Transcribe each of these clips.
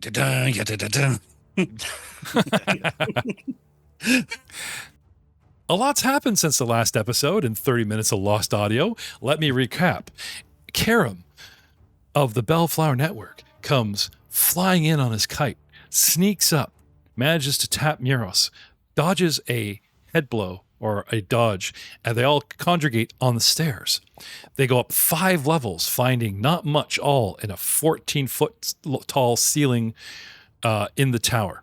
Da-dun, ya-da-da-dun. A lot's happened since the last episode in 30 minutes of lost audio. Let me recap. Karam of the Bellflower Network comes flying in on his kite, sneaks up, manages to tap Muros, dodges a head blow or a dodge, and they all congregate on the stairs. They go up 5 levels, finding not much all in a 14-foot tall ceiling in the tower.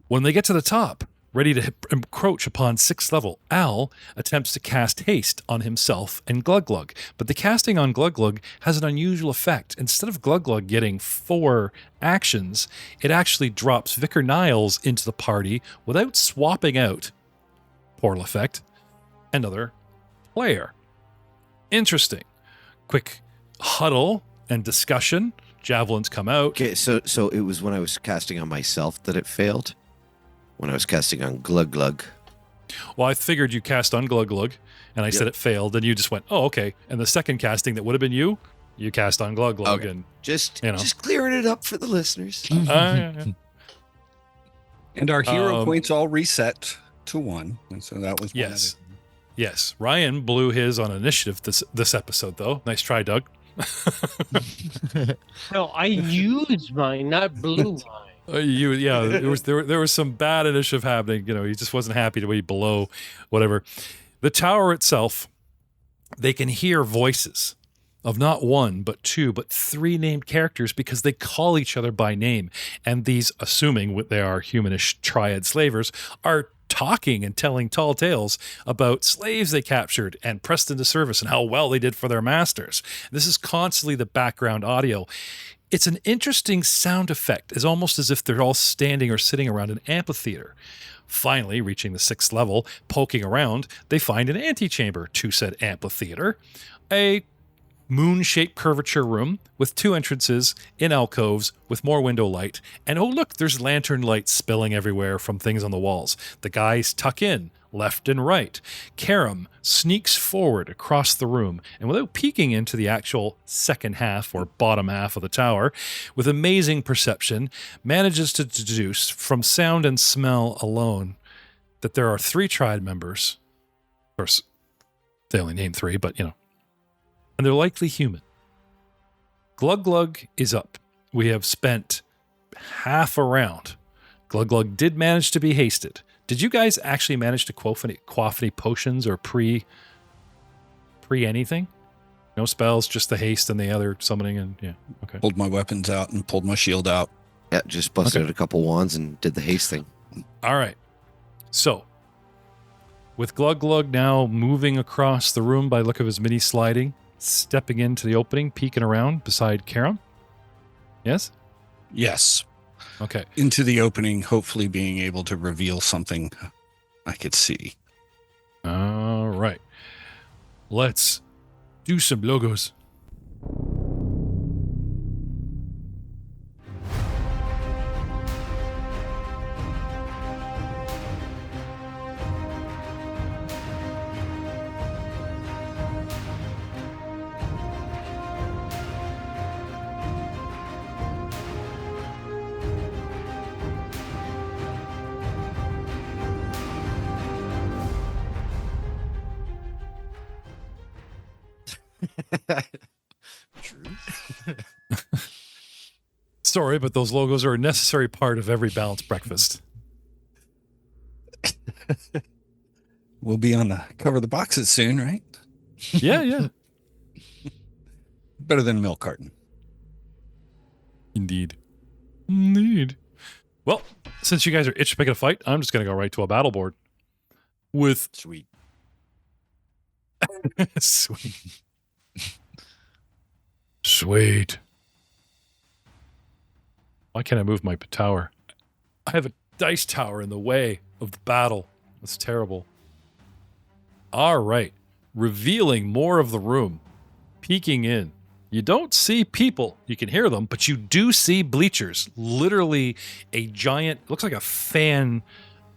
When they get to the top, ready to encroach upon 6th level, Al attempts to cast haste on himself and Glug Glug. But the casting on Glug Glug has an unusual effect. Instead of Glug Glug getting 4 actions, it actually drops Vicar Niles into the party without swapping out, portal effect, another player. Interesting. Quick huddle and discussion. Javelins come out. Okay, so it was when I was casting on myself that it failed? When I was casting on Glug Glug? Well, I figured you cast on Glug Glug, and I said it failed, and you just went, oh, okay. And the second casting that would have been you cast on Glug Glug. Okay. And just clearing it up for the listeners. yeah. And our hero points all reset to 1. And so that was yes. Yes. Ryan blew his on initiative this episode, though. Nice try, Doug. No, I used mine, not blew mine. There was some bad initiative happening. You know, he just wasn't happy to be below whatever. The tower itself, they can hear voices of not 1, but 2, but 3 named characters because they call each other by name. And these, assuming they are humanish triad slavers, are talking and telling tall tales about slaves they captured and pressed into service and how well they did for their masters. This is constantly the background audio. It's an interesting sound effect. It's almost as if they're all standing or sitting around an amphitheater. Finally, reaching the 6th level, poking around, they find an antechamber to said amphitheater, a moon-shaped curvature room with 2 entrances in alcoves with more window light. And oh, look, there's lantern lights spilling everywhere from things on the walls. The guys tuck in, left and right. Karam sneaks forward across the room and without peeking into the actual second half or bottom half of the tower, with amazing perception, manages to deduce from sound and smell alone that there are 3 triad members. Of course, they only named 3, but and they're likely human. Glug Glug is up. We have spent half a round. Glug Glug did manage to be hasted. Did you guys actually manage to quaff any potions or pre anything? No spells, just the haste and the other summoning, and okay. Pulled my weapons out and pulled my shield out. Yeah, just busted a couple wands and did the haste thing. All right. So, with Glug Glug now moving across the room by look of his mini sliding, stepping into the opening, peeking around beside Karam. Yes? Yes. Okay. Into the opening, hopefully being able to reveal something I could see. All right. Let's do some logos. Sorry, but those logos are a necessary part of every balanced breakfast. We'll be on the cover of the boxes soon, right? Yeah. Better than a milk carton. Indeed. Well, since you guys are itch to pick a fight, I'm just going to go right to a battle board. With... Sweet. Sweet. Why can't I move my tower? I have a dice tower in the way of the battle. That's terrible. All right. Revealing more of the room. Peeking in. You don't see people. You can hear them, but you do see bleachers. Literally a giant, looks like a fan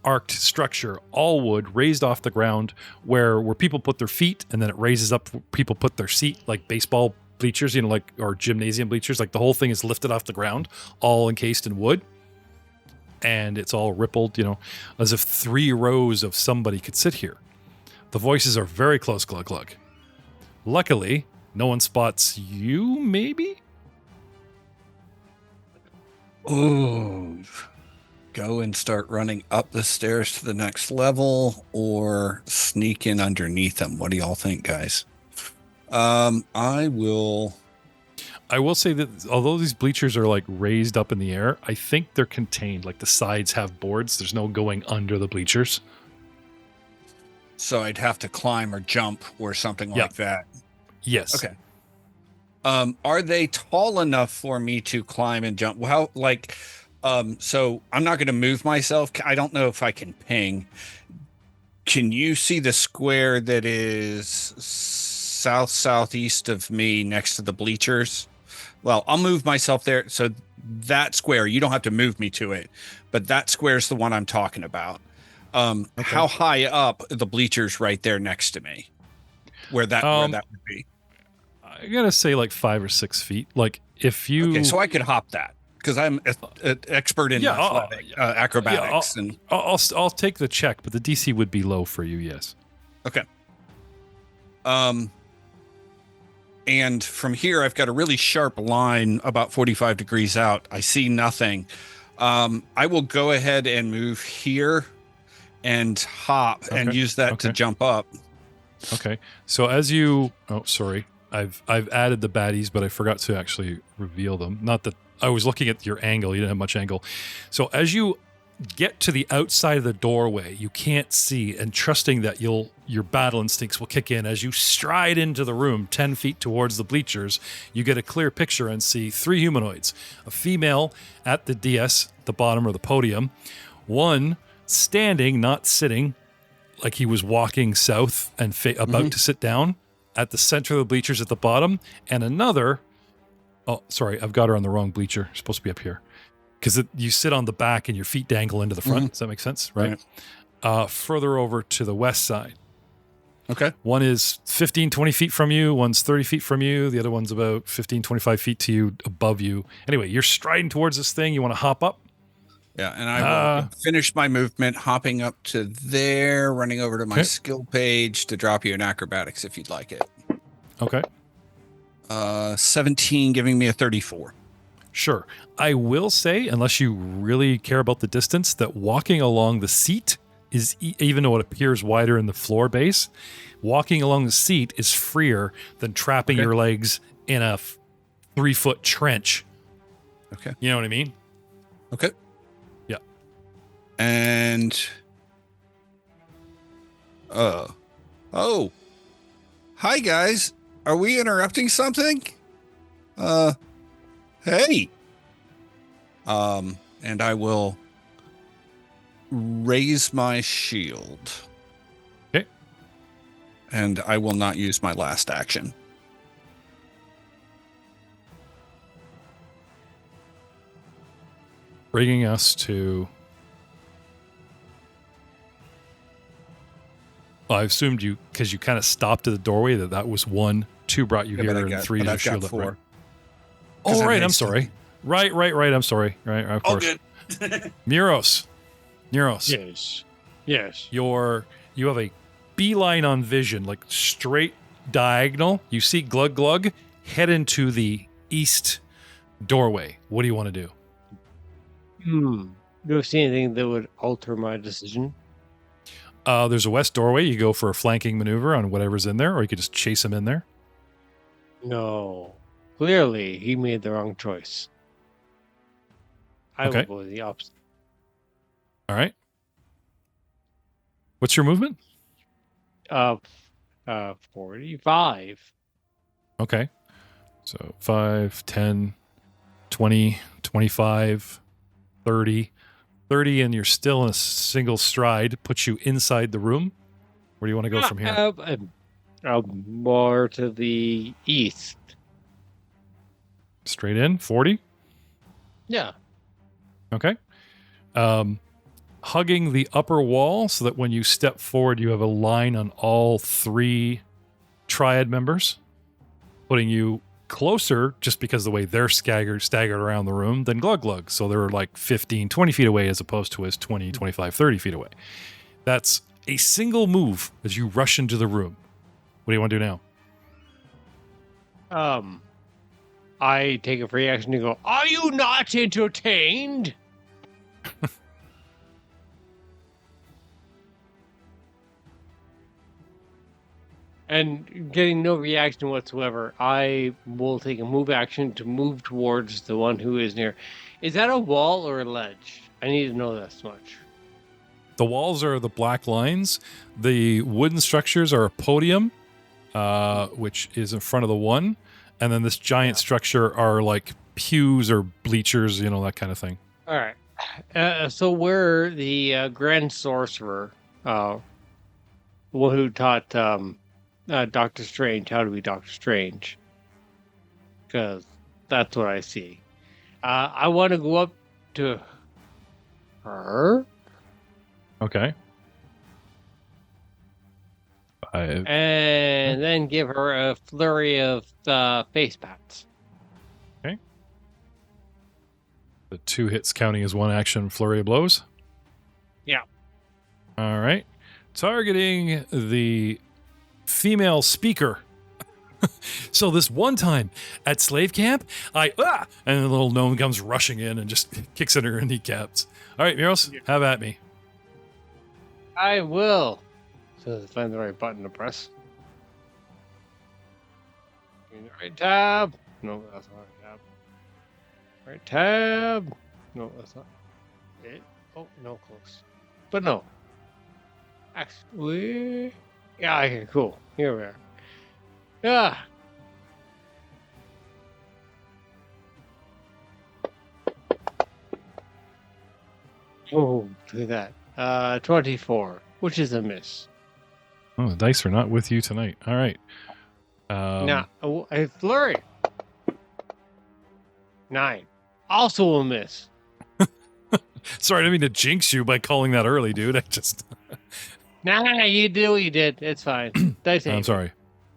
arced structure, all wood, raised off the ground, where people put their feet, and then it raises up, people put their seat, like baseball bleachers, or gymnasium bleachers. Like the whole thing is lifted off the ground, all encased in wood. And it's all rippled, as if 3 rows of somebody could sit here. The voices are very close, glug glug. Luckily, no one spots you, maybe? Ooh. Go and start running up the stairs to the next level or sneak in underneath them. What do y'all think, guys? I will say that although these bleachers are like raised up in the air, I think they're contained. Like the sides have boards. There's no going under the bleachers. So I'd have to climb or jump or something like that. Yes. Okay. Are they tall enough for me to climb and jump? Well, so I'm not going to move myself. I don't know if I can ping. Can you see the square that is southeast of me next to the bleachers? Well, I'll move myself there. So that square, you don't have to move me to it, but that square is the one I'm talking about. How high up are the bleachers right there next to me? Where that would be? I gotta say, like 5 or 6 feet. Like if you, okay, so I could hop that because I'm an expert in acrobatics, and I'll take the check, but the DC would be low for you. Yes. Okay. And from here, I've got a really sharp line about 45 degrees out. I see nothing. I will go ahead and move here and hop and use that to jump up. Okay. So as you, I've added the baddies, but I forgot to actually reveal them. Not that I was looking at your angle. You didn't have much angle. So as you get to the outside of the doorway, you can't see, and trusting that your battle instincts will kick in as you stride into the room 10 feet towards the bleachers, you get a clear picture and see 3 humanoids, a female at the DS, the bottom of the podium, one standing, not sitting, like he was walking south and about to sit down at the center of the bleachers at the bottom, and another, I've got her on the wrong bleacher, supposed to be up here. Because you sit on the back and your feet dangle into the front. Does that make sense? Right. Further over to the west side. Okay. One is 15, 20 feet from you. One's 30 feet from you. The other one's about 15, 25 feet to you, above you. Anyway, you're striding towards this thing. You want to hop up? Yeah, and I will finish my movement, hopping up to there, running over to my skill page to drop you an acrobatics if you'd like it. Okay. 17 giving me a 34. Sure. I will say, unless you really care about the distance, that walking along the seat is, even though it appears wider in the floor base, walking along the seat is freer than trapping your legs in a 3-foot trench. Okay. You know what I mean? Okay. Yeah. And, hi guys. Are we interrupting something? Hey. And I will raise my shield. Okay. And I will not use my last action. Bringing us to... Well, I assumed you, because you kind of stopped at the doorway, that was 1, 2 brought you here, and 3 to shield up. 4. Right? Oh, right. I'm sorry. Right. I'm sorry. Right. Of course. Good. Muros. Yes. You have a beeline on vision, like straight diagonal. You see Glug Glug head into the east doorway. What do you want to do? Do you see anything that would alter my decision? There's a west doorway. You go for a flanking maneuver on whatever's in there, or you could just chase him in there. No. Clearly, he made the wrong choice. I will go with the opposite. All right. What's your movement? 45. Okay. So 5, 10, 20, 25, 30. 30, and you're still in a single stride. Puts you inside the room. Where do you want to go from here? More to the east. Straight in, 40? Yeah. Okay. Hugging the upper wall so that when you step forward, you have a line on all 3 triad members, putting you closer, just because of the way they're staggered around the room, than Glug Glug. So they're like 15, 20 feet away as opposed to his 20, 25, 30 feet away. That's a single move as you rush into the room. What do you want to do now? I take a free action to go, are you not entertained? And getting no reaction whatsoever, I will take a move action to move towards the one who is near. Is that a wall or a ledge? I need to know this much. The walls are the black lines. The wooden structures are a podium, which is in front of the one. And then this giant structure are like pews or bleachers, that kind of thing. All right. So we're the Grand Sorcerer, the one who taught Doctor Strange how to be Doctor Strange. Because that's what I see. I want to go up to her. Okay. 5. And then give her a flurry of face pats. Okay. The 2 hits counting as one action, flurry of blows. Yeah. All right. Targeting the female speaker. So this one time at slave camp, and the little gnome comes rushing in and just kicks in her kneecaps. All right, Miros, have at me. I will. So find the right button to press. Right tab. No, that's not right tab. Right tab. No, that's not it. Oh, no, close. But no. Actually, yeah, okay, cool. Here we are. Yeah. Oh, look at that. 24, which is a miss. Oh, the dice are not with you tonight. All right. Now, a flurry. 9. Also a miss. Sorry, I didn't mean to jinx you by calling that early, dude. I just... Nah, you did what you did. It's fine. I'm sorry.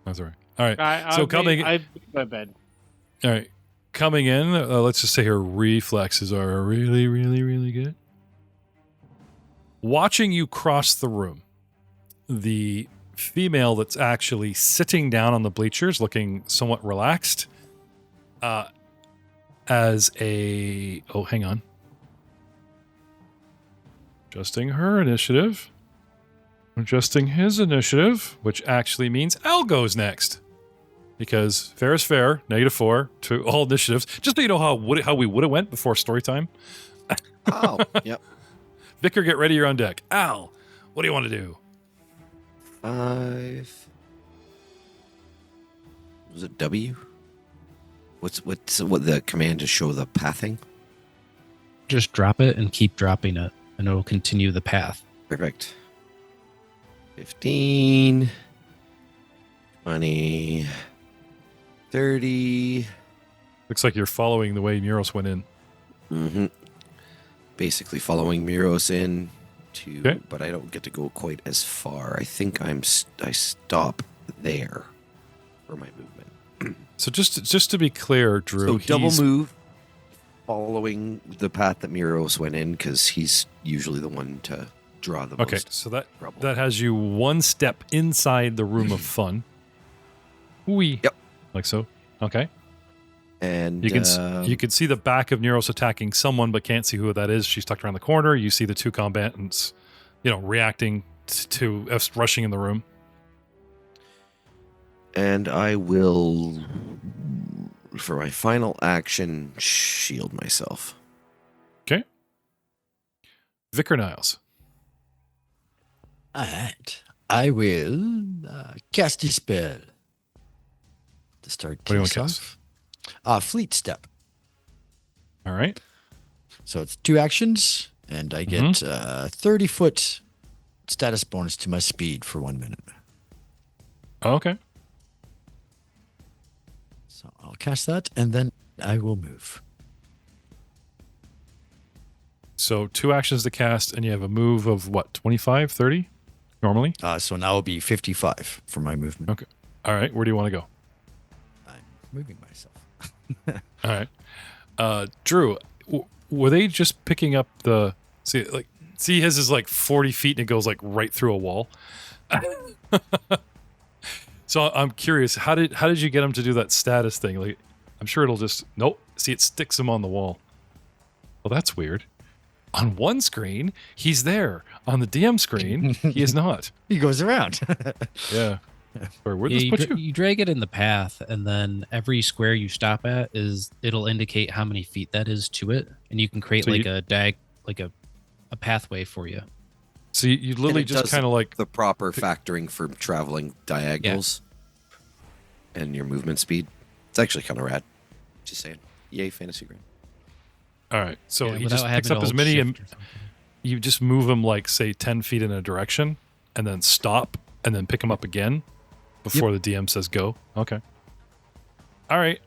All right. I beat my bed. All right. Coming in, let's just say her reflexes are really, really, really good. Watching you cross the room, the female that's actually sitting down on the bleachers, looking somewhat relaxed, as a... Oh, hang on. Adjusting her initiative. Adjusting his initiative, which actually means Al goes next. Because fair is fair, -4 to all initiatives. Just so you know how we would have went before story time. Oh, yep. Vicar, get ready, you're on deck. Al, what do you want to do? 5. Was it W? What's what the command to show the pathing? Just drop it and keep dropping it, and it'll continue the path. Perfect. 15, 20, 30. Looks like you're following the way Muros went in. Mm-hmm. Basically following Miros in to, Okay. But I don't get to go quite as far. I think I stop there for my movement. So just to be clear, Drew, So double move, following the path that Miros went in, because he's usually the one to draw the Okay, most so trouble. that has you one step inside the room of fun. Whee. Yep. Like so. Okay. And You can see the back of Neros attacking someone, but can't see who that is. She's tucked around the corner. You see the 2 combatants, reacting to us rushing in the room. And I will, for my final action, shield myself. Okay. Vicar Niles. All right. I will cast a spell to start. What do you want to things cast? off. Fleet Step. All right. So it's 2 actions, and I get 30-foot status bonus to my speed for 1 minute. Okay. So I'll cast that, and then I will move. So 2 actions to cast, and you have a move of what, 25, 30 normally? So now it'll be 55 for my movement. Okay. All right. Where do you want to go? I'm moving myself. All right. Drew, were they just picking up the see his is like 40 feet and it goes like right through a wall. So I'm curious, how did you get him to do that status thing? Like, I'm sure it'll just nope. See, it sticks him on the wall. Well, that's weird. On one screen, he's there. On the DM screen, he is not. He goes around. Yeah. Or where'd this put you? You drag it in the path, and then every square you stop at it'll indicate how many feet that is to it, and you can create So a pathway for you. So you literally And it just does kind of like the proper factoring for traveling diagonals and your movement speed. It's actually kind of rad. Just saying. Yay, Fantasy Ground. all right. So Yeah, he without just having picks up to as hold many, shift and or something. you just move him like say 10 feet in a direction, and then stop, and then pick him up again before the DM says go. Okay. All right.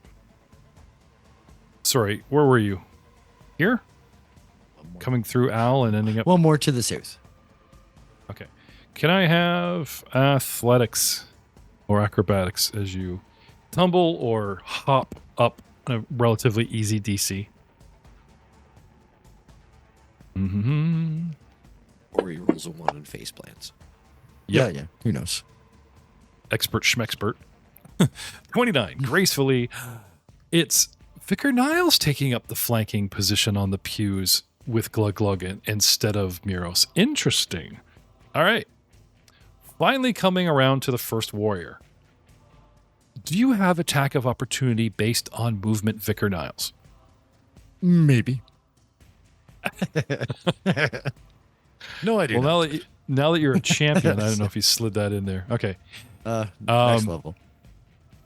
Sorry, where were you? Here? Coming through Al and ending up. One more to the south. Okay. Can I have athletics or acrobatics as you tumble or hop up a relatively easy DC? Mm-hmm. Or he rolls a 1 in face plants. Yep. Yeah. Who knows? Expert schmexpert. 29. Gracefully. It's Vicar Niles taking up the flanking position on the pews with Glug Glug instead of Miros. Interesting. All right. Finally coming around to the first warrior. Do you have attack of opportunity based on movement, Vicar Niles? Maybe. No idea. Well, now that you're a champion, I don't know if he slid that in there. Okay. Next level.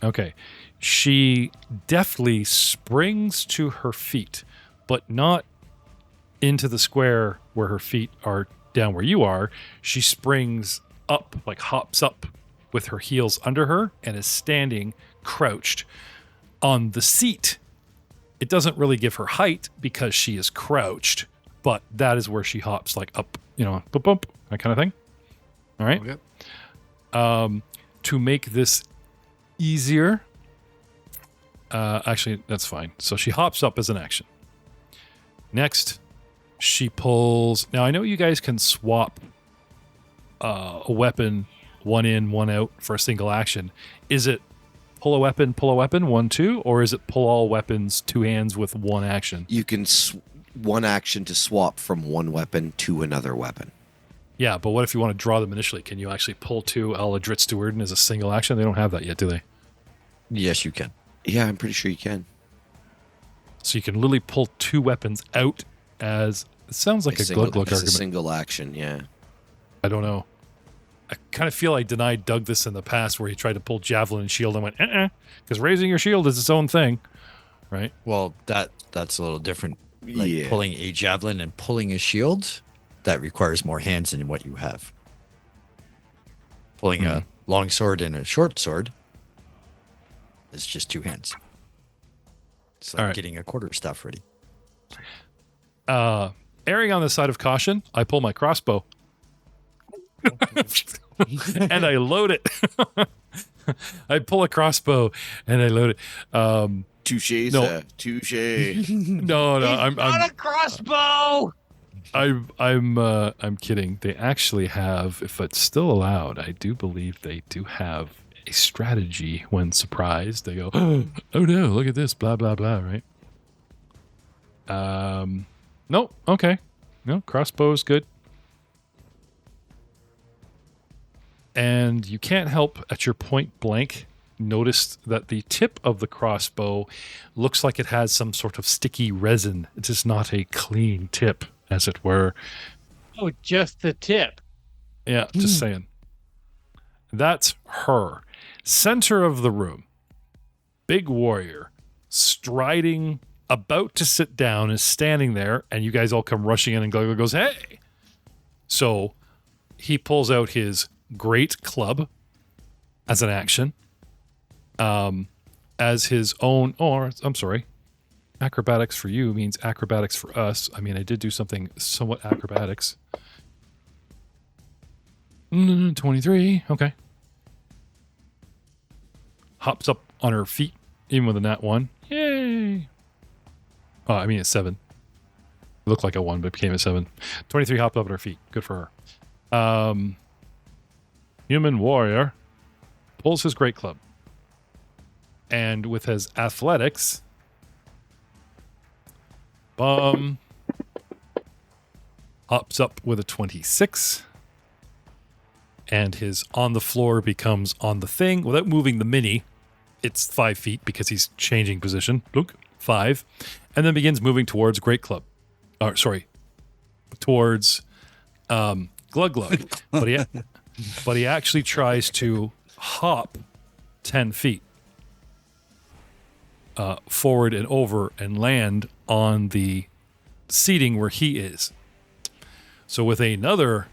Okay. She deftly springs to her feet, but not into the square where her feet are down where you are. She springs up, like hops up with her heels under her and is standing crouched on the seat. It doesn't really give her height because she is crouched, but that is where she hops, like up, bump, bump, that kind of thing. All right. Okay. To make this easier, actually, that's fine. So she hops up as an action. Next, she pulls. Now, I know you guys can swap a weapon, one in, one out for a single action. Is it pull a weapon, 1, 2, or is it pull all weapons, 2 hands with 1 action? You can one action to swap from one weapon to another weapon. Yeah, but what if you want to draw them initially? Can you actually pull 2 a la Dritz Stewardin as a single action? They don't have that yet, do they? Yes, you can. Yeah, I'm pretty sure you can. So you can literally pull 2 weapons out as... It sounds like a Glug Glug as a argument. single action, yeah. I don't know. I kind of feel I denied Doug this in the past where he tried to pull javelin and shield and went, because raising your shield is its own thing, right? Well, that's a little different. Like Yeah. pulling a javelin and pulling a shield, that requires more hands than what you have. Pulling a long sword and a short sword is just 2 hands. It's like All right. getting a quarterstaff ready. Erring on the side of caution, I pull my crossbow. And I load it. I pull a crossbow and I load it. Touche, No. sir. Touche. No, I'm Not a crossbow. I'm kidding. They actually have, if it's still allowed, I do believe they do have a strategy when surprised. They go, oh no, look at this, blah blah blah, right? No, okay. No, crossbow's good. And you can't help at your point blank notice that the tip of the crossbow looks like it has some sort of sticky resin. It is not a clean tip, as it were. Oh, just the tip. Yeah, just saying. That's her. Center of the room. Big warrior. Striding, about to sit down, is standing there, and you guys all come rushing in, and Gluggle goes, hey! So he pulls out his great club as an action. As his own, I'm sorry. Acrobatics for you means acrobatics for us. I mean, I did do something somewhat acrobatics. 23. Okay. Hops up on her feet even with a nat 1. Yay! Oh, I mean, it's 7. It looked like a 1, but it became a 7. 23 hopped up at her feet. Good for her. Human warrior pulls his great club. And with his athletics, hops up with a 26. And his on the floor becomes on the thing. Without moving the mini, it's 5 feet because he's changing position. Look, 5. And then begins moving towards Great Club. Towards Glug Glug. But he actually tries to hop 10 feet forward and over and land on the seating where he is. So with another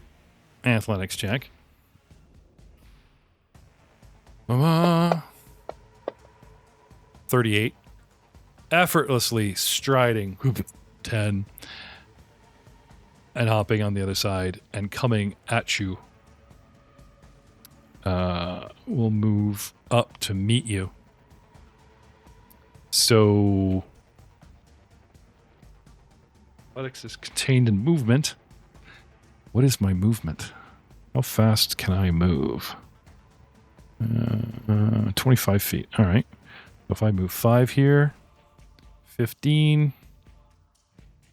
athletics check, 38, effortlessly striding 10 and hopping on the other side and coming at you. We'll move up to meet you. So athletics is contained in movement. What is my movement? How fast can I move? 25 feet. All right. If I move 5 here, 15.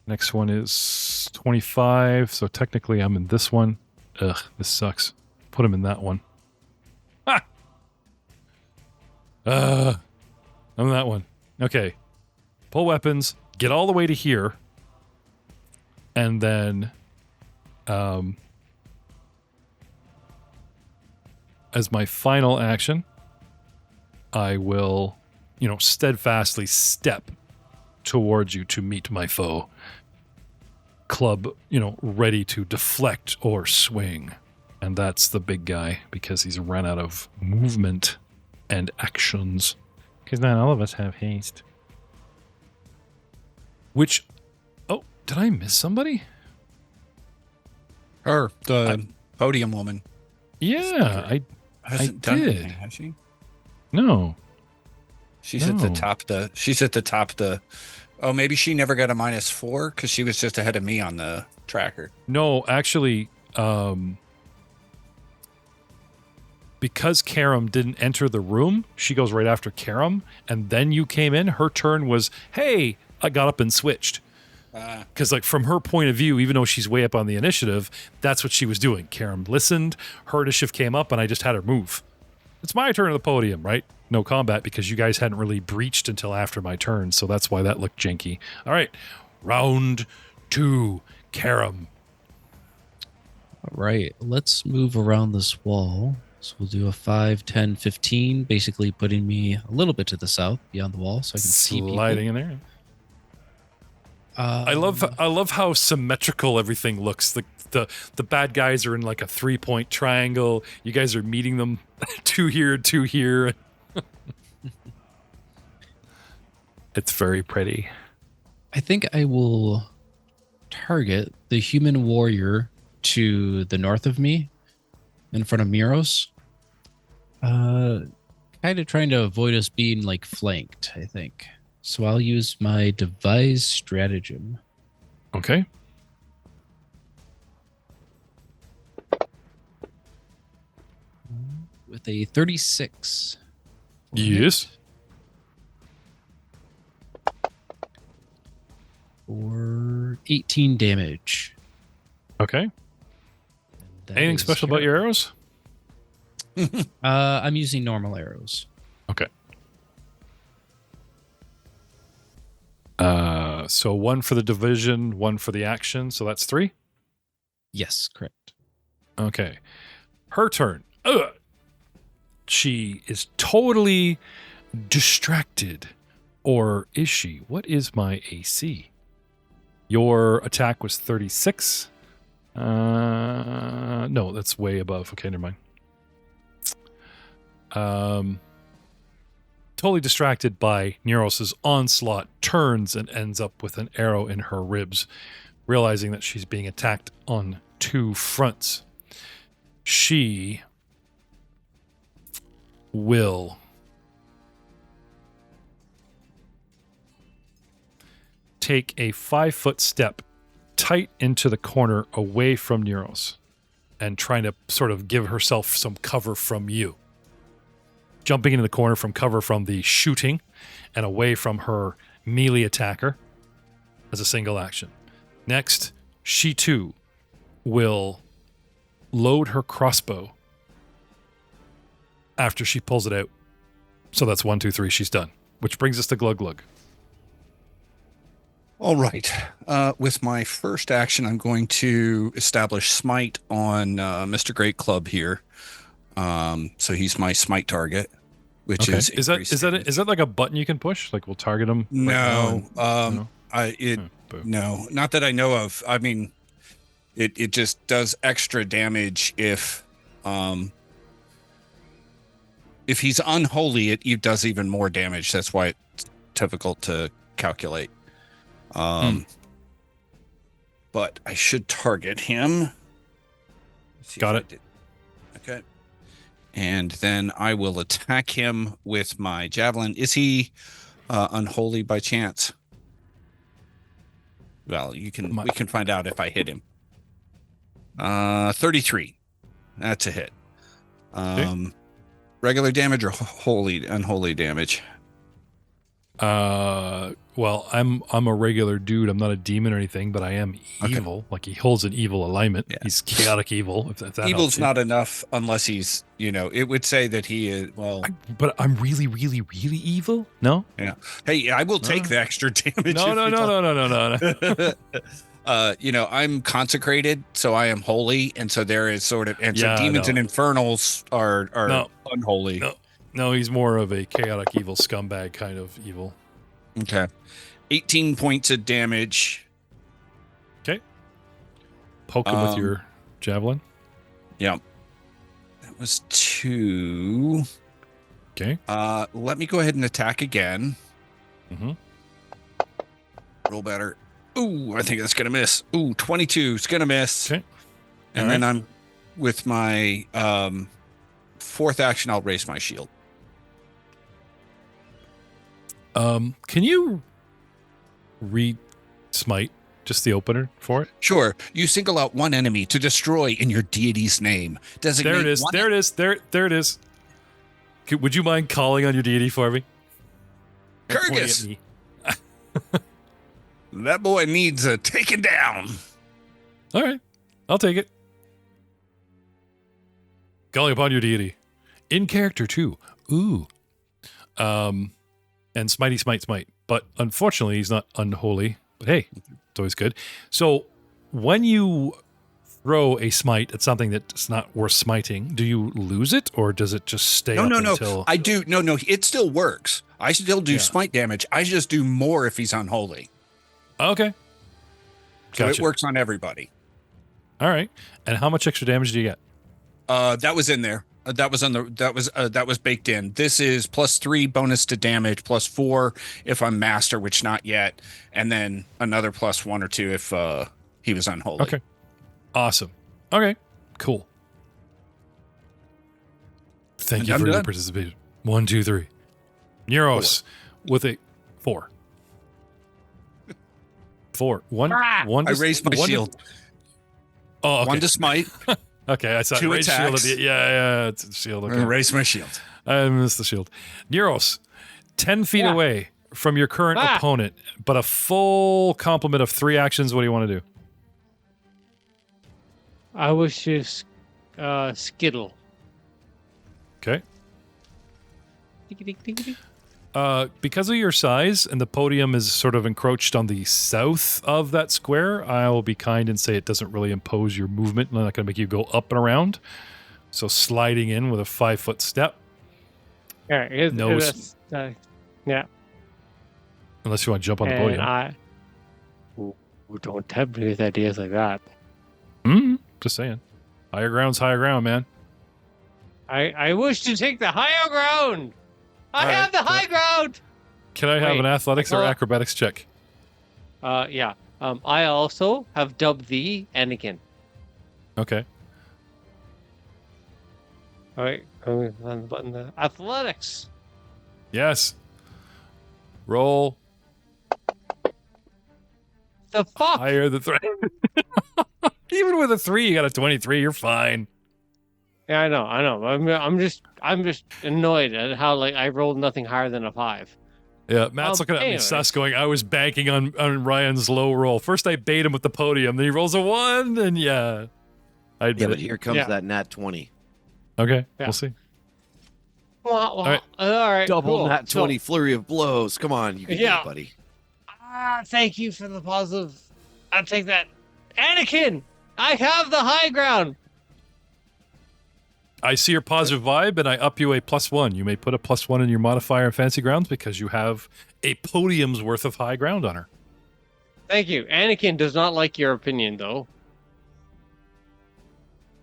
Next one is 25. So technically I'm in this one. Ugh, this sucks. Put him in that one. Ha! I'm in that one. Okay. Pull weapons. Get all the way to here. And then as my final action, I will, steadfastly step towards you to meet my foe. Club, ready to deflect or swing. And that's the big guy because he's run out of movement and actions. Because not all of us have haste. Which, did I miss somebody? Her, the podium woman. Yeah, I done did. anything, has she? No. She's at the top. She's at the top. Oh, maybe she never got a -4 because she was just ahead of me on the tracker. No, actually, because Karam didn't enter the room, she goes right after Karam, and then you came in. Her turn was, hey, I got up and switched. Because from her point of view, even though she's way up on the initiative, that's what she was doing. Karam listened, her initiative came up, and I just had her move. It's my turn on the podium, right? No combat because you guys hadn't really breached until after my turn, so that's why that looked janky. All right, round 2, Karam. All right, let's move around this wall. So we'll do a 5, 10, 15, basically putting me a little bit to the south beyond the wall so I can see people. Sliding in there. I love how symmetrical everything looks. The bad guys are in like a 3-point triangle. You guys are meeting them 2 here, 2 here. It's very pretty. I think I will target the human warrior to the north of me, in front of Miros. Kind of trying to avoid us being flanked, I think. So I'll use my devise stratagem. Okay. With a 36. Yes. For 18 damage. Okay. Anything special about your arrows? I'm using normal arrows. Okay. So 1 for the division, 1 for the action, so that's 3? Yes, correct. Okay. Her turn. She is totally distracted. Or is she? What is my AC? Your attack was 36. No, that's way above. Okay, never mind. Totally distracted by Neros' onslaught, turns and ends up with an arrow in her ribs, realizing that she's being attacked on 2 fronts. She will take a 5-foot step tight into the corner away from Neros and trying to sort of give herself some cover from you. Jumping into the corner from cover from the shooting and away from her melee attacker as a single action. Next, she too will load her crossbow after she pulls it out. So that's 1, 2, 3, she's done. Which brings us to Glug Glug. All right. With my first action, I'm going to establish smite on Mr. Great Club here. So he's my smite target, which is is that like a button you can push? Like we'll target him? No, no? No, not that I know of. I mean, it just does extra damage if he's unholy. It does even more damage. That's why it's difficult to calculate. But I should target him. Got it. Okay. And then I will attack him with my javelin. Is he unholy by chance? Well, we can find out if I hit him. 33. That's a hit. Okay. Regular damage or unholy damage? Well, I'm a regular dude. I'm not a demon or anything, but I am evil. Like he holds an evil alignment. Yeah. He's chaotic evil. If that Evil's not enough unless he's, it would say that he is, but I'm really, really, really evil? No? Yeah. Hey, I will take the extra damage. No. I'm consecrated, so I am holy, and so there is so demons and infernals are unholy. No, he's more of a chaotic evil scumbag kind of evil. Okay. 18 points of damage. Okay. Poke him with your javelin. Yeah. That was 2. Okay. Let me go ahead and attack again. Mm-hmm. Roll better. Ooh, I think that's going to miss. Ooh, 22 is going to miss. Okay. And then I'm with my fourth action, I'll raise my shield. Can you read Smite, just the opener for it? Sure. You single out one enemy to destroy in your deity's name. Designate there it is. There it is. Would you mind calling on your deity for me? Kurgus. That boy needs a taken down. All right. I'll take it. Calling upon your deity. In character, too. Ooh. And smitey, smite. But unfortunately, he's not unholy. But hey, it's always good. So when you throw a smite at something that's not worth smiting, do you lose it or does it just stay up until... No. I do. No. It still works. I still do smite damage. I just do more if he's unholy. Okay. So it works on everybody. All right. And how much extra damage do you get? That was in there. That was baked in. This is +3 bonus to damage, +4 if I'm master, which not yet, and then another +1 or 2 if he was unholy. Okay. Awesome. Okay. Cool. Thank you for your participation. 1, 2, 3. Neros with a 4. 4. One. I raised my shield. Oh, okay. 1 to smite. Okay, I saw 2 attacks. Shield. Yeah, it's a shield. Okay. Raise my shield. I missed the shield. Neros, 10 feet away from your current opponent, but a full complement of 3 actions. What do you want to do? I wish to skittle. Okay. Because of your size and the podium is sort of encroached on the south of that square, I will be kind and say it doesn't really impose your movement. I'm not going to make you go up and around. So sliding in with a 5-foot step. Yeah. Yeah. Unless you want to jump on the podium. Don't tempt me with ideas like that. Just saying. Higher ground's higher ground, man. I wish to take the higher ground. I have the high ground. Can I have an athletics or acrobatics check? Yeah. I also have dubbed thee Anakin. Okay. All right. On the button. Athletics. Yes. Roll. the fuck? Higher than 3. Even with a 3, you got a 23. You're fine. Yeah, I know. I'm just annoyed at how like I rolled nothing higher than a 5. Yeah, Matt's looking at me sus going, I was banking on Ryan's low roll. First I bait him with the podium, then he rolls a 1, and yeah. I admit Yeah, but it. here comes that nat 20. Okay, Yeah. we'll see. Well, All right. all right. Double cool. nat 20 flurry of blows. Come on, you can do Yeah. it, buddy. Thank you for the positive. I'll take that. Anakin, I have the high ground. I see your positive vibe, and I up you a +1. You may put a +1 in your modifier in Fancy Grounds because you have a podium's worth of high ground on her. Thank you. Anakin does not like your opinion, though.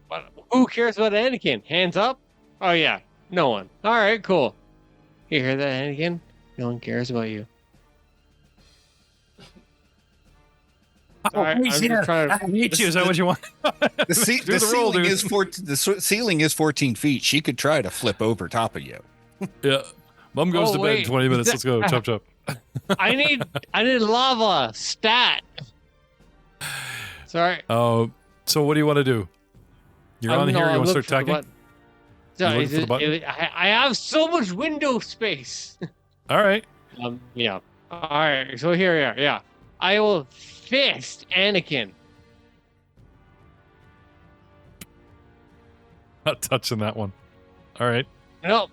But who cares about Anakin? Hands up? Oh, yeah. No one. All right, cool. You hear that, Anakin? No one cares about you. All right, I'm just trying to... hate you. Is that what you want? The Do the roll, dude. ceiling is 14 feet. She could try to flip over top of you. Yeah. Mom goes to bed in wait. 20 minutes. Let's go. Chop, chop. I need lava. Stat. Sorry. So what do you want to do? You're on here. You want to start tagging? Sorry, looking for the button? I have so much window space. All right. Yeah. All right. So here we are. Yeah. I will fist Anakin. Not touching that one. All right. No,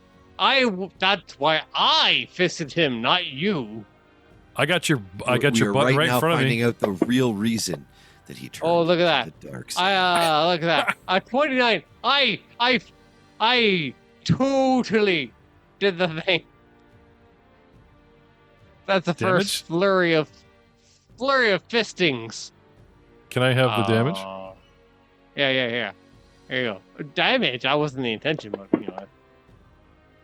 that's why I fisted him, not you. I got your We button are right in now front of finding me. out the real reason that he turned. Oh, look at to that. The dark side. Look at that. 29. I totally did the thing. That's the Damage? first flurry of fistings. Can I have the damage? Yeah. There you go. Damage. That wasn't the intention, but you know.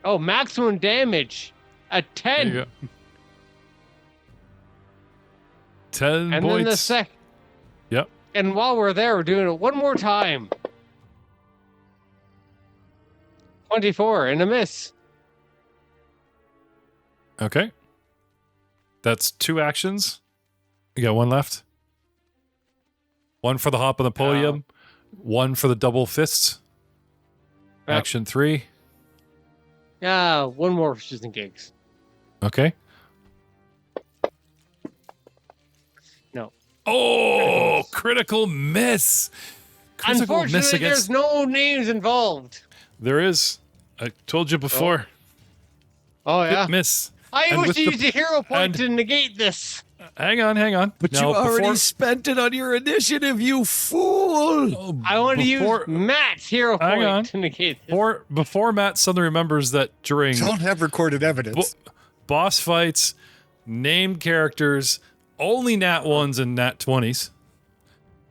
Oh, maximum damage at 10. There you go. 10 And points. then the sec. Yep. And while we're there, we're doing it one more time. 24 and a miss. Okay. That's 2 actions. You got 1 left. 1 for the hop on the podium. 1 for the double fists. Yep. Action 3. Yeah, one more for shits and gigs. Okay. No. Oh, critical miss. Critical miss Unfortunately, against. there's no names involved. There is. I told you before. Oh, yeah. Hit miss. I And wish with you the- used a hero point and- to negate this. Hang on. But Now, you already before- spent it on your initiative, you fool! Oh, I want to before- use Matt's hero Hang on. point to negate this. Before Matt suddenly remembers that during Don't have recorded evidence. boss fights, named characters, only nat 1s and nat 20s.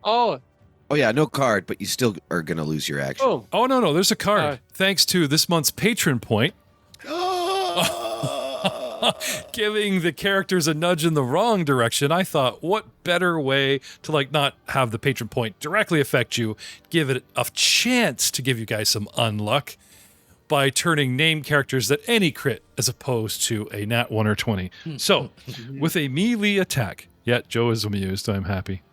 Oh, Oh yeah, no card, but you still are gonna lose your action. boom. Oh, no, there's a card. Uh, Thanks to this month's patron point, giving the characters a nudge in the wrong direction. I thought, what better way to not have the patron point directly affect you, give it a chance to give you guys some unluck by turning named characters that any crit as opposed to a nat 1 or 20. So, with a melee attack, Joe is amused. I'm happy.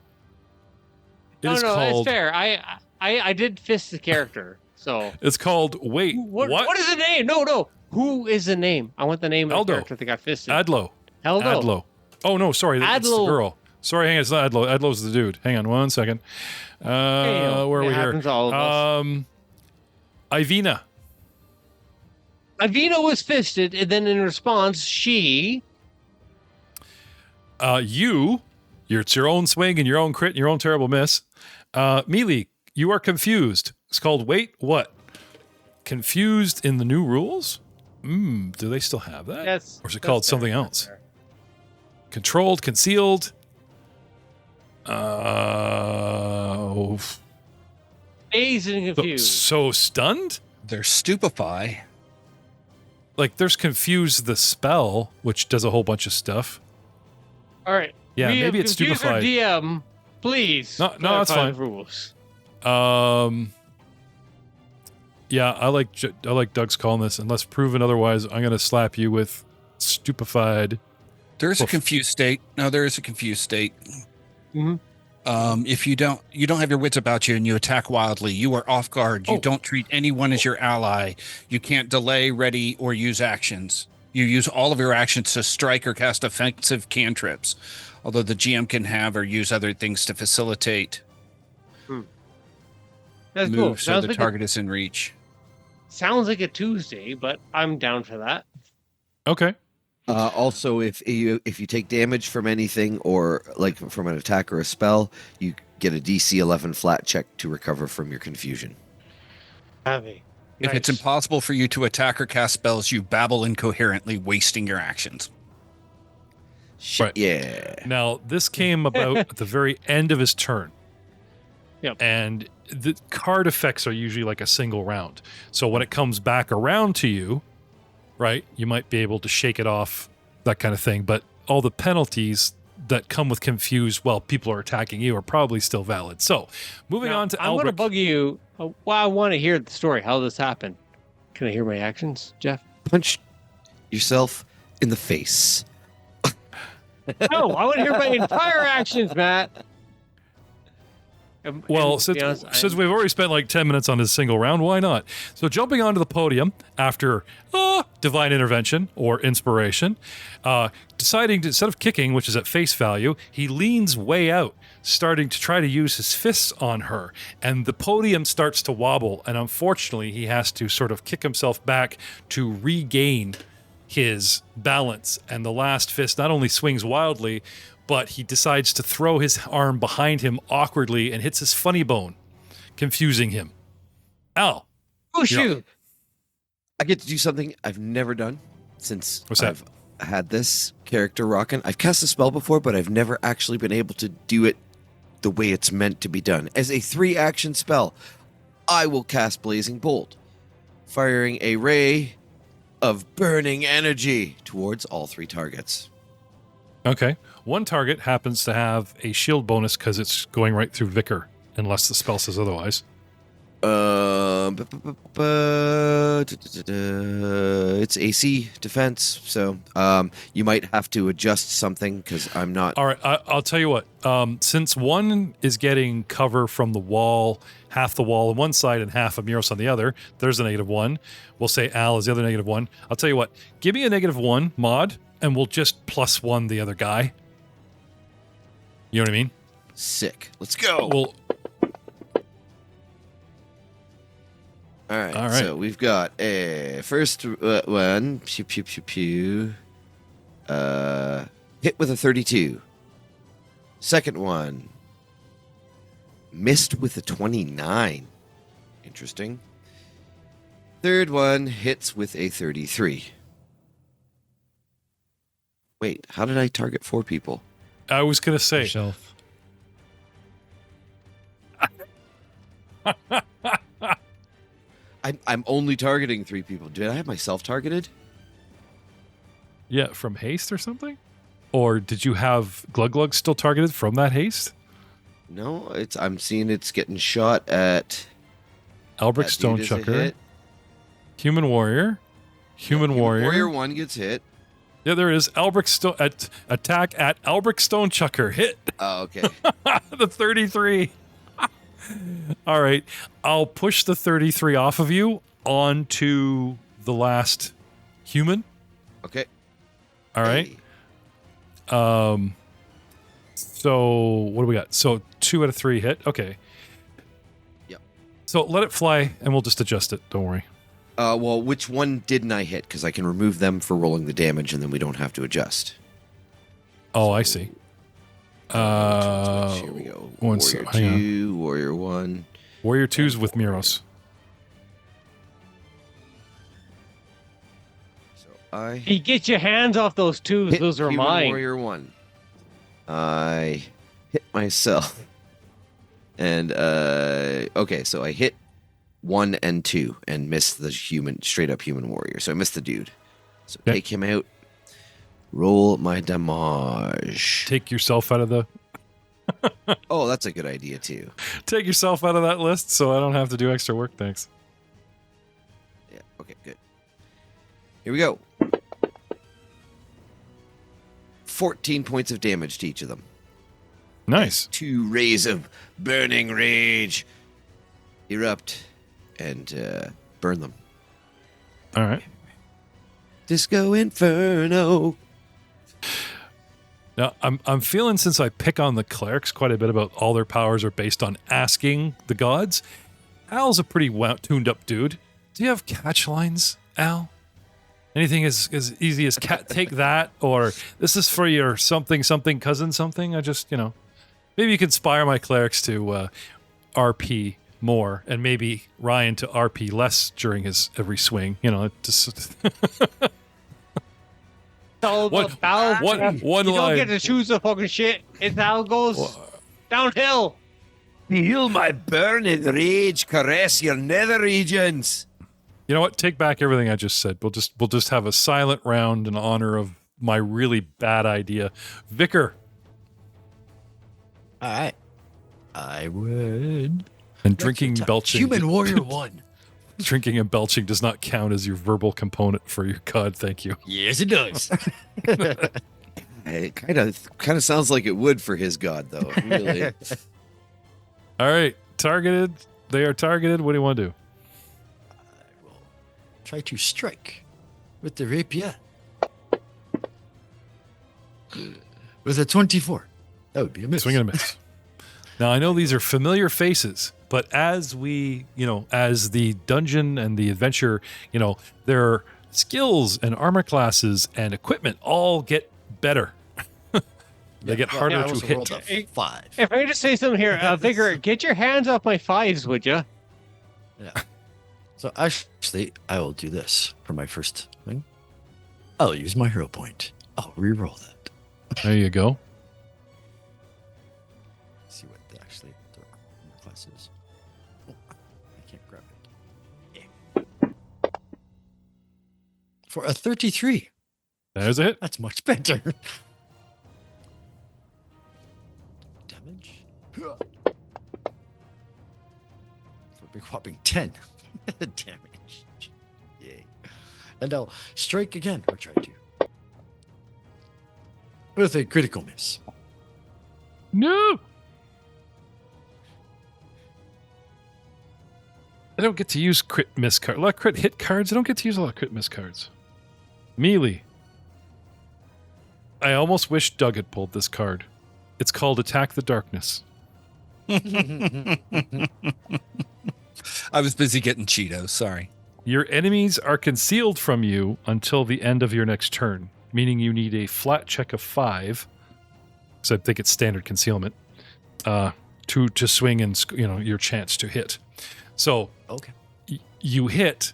It is No, called. it's fair. I did fist the character, so. It's called. Wait, what? What is the name? No. Who is the name? I want the name of Aldo. the character that got fisted. Adlo. Heldo. Adlo. Oh no, sorry, it's the Adlo. girl. Sorry, hang on, it's not Adlo. Adlo's the dude. Hang on 1 second. Where are it we here? happens to all of us. Ivina. Avina was fisted, and then in response, she. It's your own swing and your own crit and your own terrible miss. Melee, you are confused. It's called wait, what? Confused in the new rules? Do they still have that? That's, Or is it that's called fair, something that's else? fair. Controlled, concealed. Dazed Dazed and confused. So stunned? They're stupefy. There's confuse the spell, which does a whole bunch of stuff. All right. Yeah, We maybe have it's confused our stupefied. DM, please. No, that's clarify fine. the rules. Yeah, I like Doug's calling this. Unless proven otherwise, I'm gonna slap you with stupefied. There is a Oof. confused state. No, there is a confused state. If you don't have your wits about you and you attack wildly, you are off guard. You Oh. don't treat anyone as your ally. You can't delay, ready, or use actions. You use all of your actions to strike or cast offensive cantrips, although the GM can have or use other things to facilitate That's cool. moves so the target is in reach. Sounds like a Tuesday, but I'm down for that. Okay. Also, if you take damage from anything or like from an attack or a spell, you get a DC 11 flat check to recover from your confusion. Heavy. If it's impossible for you to attack or cast spells, you babble incoherently, wasting your actions. Shit, Right. yeah. Now, this came about at the very end of his turn. Yep. And the card effects are usually like a single round. So when it comes back around to you, right, you might be able to shake it off, that kind of thing. But all the penalties that come with confused, well, people are attacking you are probably still valid. So moving Now, on to I'm going to Albrecht. bug you. Well, I want to hear the story, how this happened. Can I hear my actions, Jeff? Punch yourself in the face. No, I want to hear my entire actions, Matt. Well, And to be honest, since we've already spent like 10 minutes on this single round, why not? So jumping onto the podium after divine intervention or inspiration, deciding to, instead of kicking, which is at face value, he leans way out, starting to try to use his fists on her. And the podium starts to wobble, and unfortunately, he has to sort of kick himself back to regain his balance. And the last fist not only swings wildly, but he decides to throw his arm behind him awkwardly and hits his funny bone, confusing him. Al. Push you're you. up. I get to do something I've never done since What's that? I've had this character rocking. I've cast a spell before, but I've never actually been able to do it the way it's meant to be done. As a 3-action spell, I will cast Blazing Bolt, firing a ray of burning energy towards all 3 targets. Okay. One target happens to have a shield bonus because it's going right through Vicar, unless the spell says otherwise. It's AC defense, so you might have to adjust something because I'm not. All right, I'll tell you what. Since one is getting cover from the wall, half the wall on one side and half of Miros on the other, there's a -1. We'll say Al is the other -1. I'll tell you what. Give me a -1 mod, and we'll just +1 the other guy. You know what I mean? Sick. Let's go. Well, All right. All right. So we've got a first one. Pew pew pew pew. Hit with a 32. Second one. Missed with a 29. Interesting. Third one hits with a 33. Wait, how did I target 4 people? I was going to say, Yourself. I'm only targeting 3 people. Did I have myself targeted? yeah, from haste or something? Or did you have Glug Glug still targeted from that haste? No, I'm seeing it's getting shot at. Albrecht that dude is a Stonechucker, hit. Human Warrior, Human Warrior. Warrior 1 gets hit. Yeah, there is. Attack at Albrecht Stonechucker. Hit Oh, okay. the 33. All right. I'll push the 33 off of you onto the last human. Okay. All right. Hey. So what do we got? So 2 out of 3 hit. Okay. Yep. So let it fly and we'll just adjust it. Don't worry. Well, which one didn't I hit? Because I can remove them for rolling the damage, and then we don't have to adjust. Oh, I see. Here we go. one Warrior sec- hang on. 2, Warrior 1. Warrior 2's with Miros. So I Hey, get your hands off those twos. hit Those are Human mine. Warrior 1. I hit myself. And, okay, so I hit 1 and 2 and missed the straight up human warrior. So I missed the dude. So Okay. take him out. Roll my damage. Take yourself out of the Oh, that's a good idea too. take yourself out of that list so I don't have to do extra work. Thanks. Yeah, okay, good. Here we go. 14 points of damage to each of them. Nice. 2 rays of burning rage erupt and burn them. All right. Disco Inferno. Now, I'm feeling, since I pick on the clerics quite a bit about all their powers are based on asking the gods, Al's a pretty tuned up dude. Do you have catch lines, Al? Anything as easy as take that, or this is for your something cousin something? I just, maybe you can inspire my clerics to RP more, and maybe Ryan to RP less during his every swing. Just One one you line. don't get to choose the fucking shit. It's how it goes downhill. Feel my burning rage caress your nether regions. You know what? Take back everything I just said. We'll just have a silent round in honor of my really bad idea. Vicar. All right. I would. And drinking, belching. Human Warrior 1. Drinking and belching does not count as your verbal component for your god. Thank you. Yes, it does. It kind of sounds like it would for his god, though. Really. All right. Targeted. They are targeted. What do you want to do? I will try to strike with the rapier. With a 24. That would be a miss. Swing and a miss. Now, I know these are familiar faces, but as we, as the dungeon and the adventure, their skills and armor classes and equipment all get better. They get harder I to also hit. rolled a 5. If I just say something here, Vigor, get your hands off my 5s, would you? Yeah. So actually, I will do this for my first thing. I'll use my hero point. I'll re-roll that. There you go. See what actually the class is. Oh, I can't grab it. Yeah. For a 33. There's a hit. That's much better. Damage. For a big whopping 10 damage. Yay. And I'll strike again, or try to. With a critical miss. No. I don't get to use crit miss cards. A lot of crit hit cards. I don't get to use a lot of crit miss cards. Melee. I almost wish Doug had pulled this card. It's called Attack the Darkness. I was busy getting Cheetos. Sorry. Your enemies are concealed from you until the end of your next turn, meaning you need a flat check of 5. So I think it's standard concealment to swing and your chance to hit. So Okay. You hit,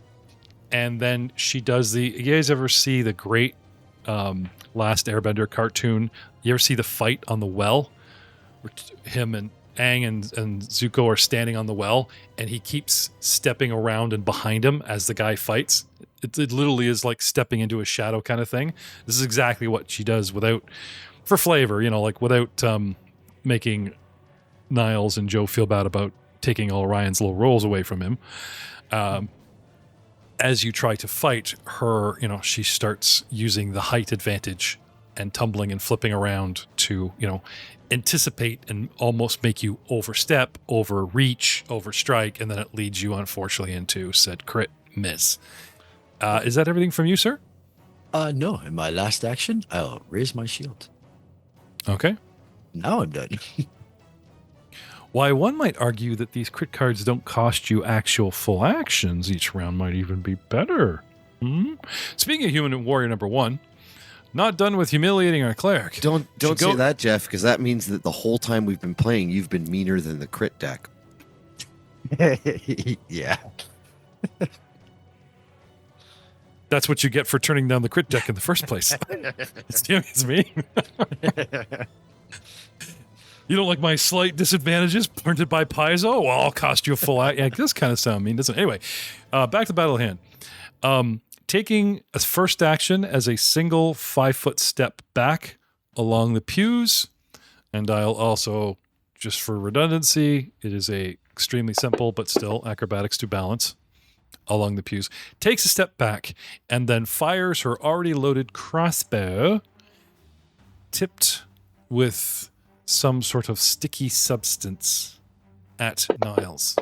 and then she does the. You guys ever see the great Last Airbender cartoon? You ever see the fight on the well? Where him and Aang and Zuko are standing on the well, and he keeps stepping around and behind him as the guy fights. It literally is like stepping into a shadow kind of thing. This is exactly what she does for flavor, without making Niles and Joe feel bad about taking all Ryan's little rolls away from him. As you try to fight her, she starts using the height advantage and tumbling and flipping around to, anticipate and almost make you overstep, overreach, overstrike, and then it leads you, unfortunately, into said crit miss. Is that everything from you, sir? No. In my last action, I'll raise my shield. Okay. Now I'm done. Why, one might argue that these crit cards don't cost you actual full actions. Each round might even be better. Speaking of Human Warrior number 1, not done with humiliating our cleric. Don't say that, Jeff, because that means that the whole time we've been playing, you've been meaner than the crit deck. Yeah. That's what you get for turning down the crit deck in the first place. It's me. You don't like my slight disadvantages printed by Paizo? Well, I'll cost you a full act. Yeah, this kind of sound mean, doesn't it? Anyway, back to battle hand. Taking a first action as a single 5-foot step back along the pews. And I'll also, just for redundancy, it is a extremely simple but still acrobatics to balance along the pews. Takes a step back and then fires her already loaded crossbow, tipped with some sort of sticky substance at Niles.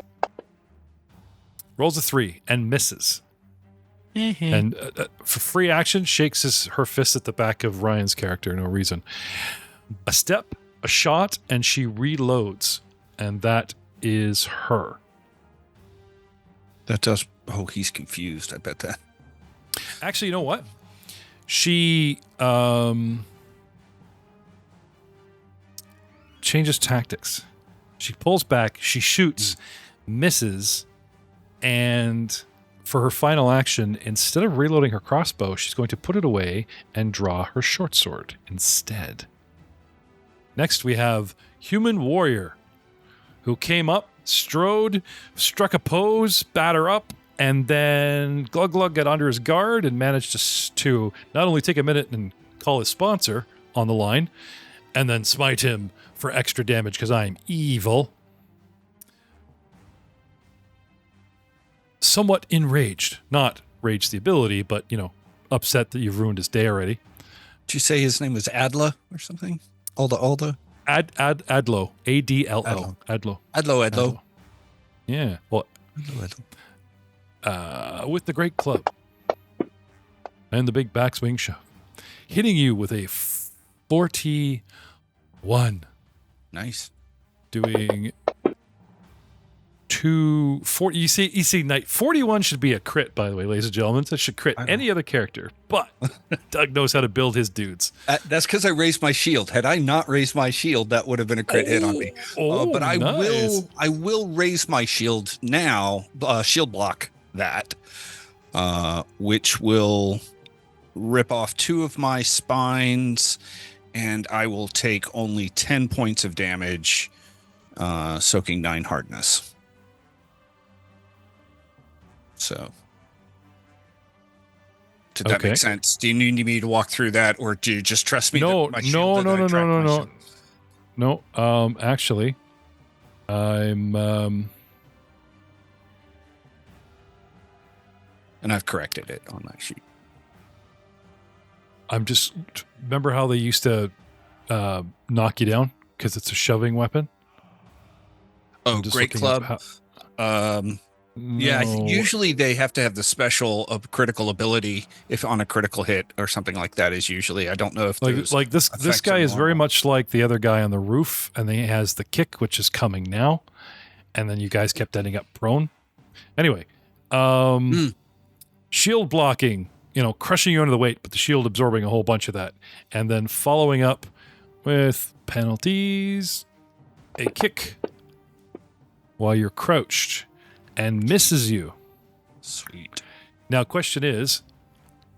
Rolls a 3 and misses. And for free action, shakes her fist at the back of Ryan's character, no reason. A step, a shot, and she reloads. And that is her. That does. Oh, he's confused. I bet that. Actually, you know what? She changes tactics. She pulls back, she shoots, misses, and for her final action, instead of reloading her crossbow, she's going to put it away and draw her short sword instead. Next, we have Human Warrior, who came up, strode, struck a pose, batter up, and then Glug Glug got under his guard and managed to not only take a minute and call his sponsor on the line, and then smite him for extra damage because I'm evil. Somewhat enraged. Not rage the ability, but, upset that you've ruined his day already. Did you say his name was Adla or something? Alda? Adlo. A-D-L-O. Adlo. Yeah. Well, with the great club and the big backswing shove, hitting you with a 41. Nice. Doing 240. You see, Knight 41 should be a crit, by the way, ladies and gentlemen. That should crit any other character, but Doug knows how to build his dudes. That's because I raised my shield. Had I not raised my shield, that would have been a crit hit on me. But I will raise my shield now. Shield block that, which will rip off 2 of my spines, and I will take only 10 points of damage, soaking 9 hardness. So, did that make sense? Do you need me to walk through that, or do you just trust me? No. Actually, I'm and I've corrected it on my sheet. I'm just remember how they used to knock you down because it's a shoving weapon. Oh, great club. Yeah, usually they have to have the special critical ability if on a critical hit or something like that is usually. I don't know if like this guy is very much like the other guy on the roof, and then he has the kick, which is coming now, and then you guys kept ending up prone. Anyway, shield blocking, crushing you under the weight, but the shield absorbing a whole bunch of that, and then following up with penalties, a kick while you're crouched. And misses you. Sweet. Now, question is,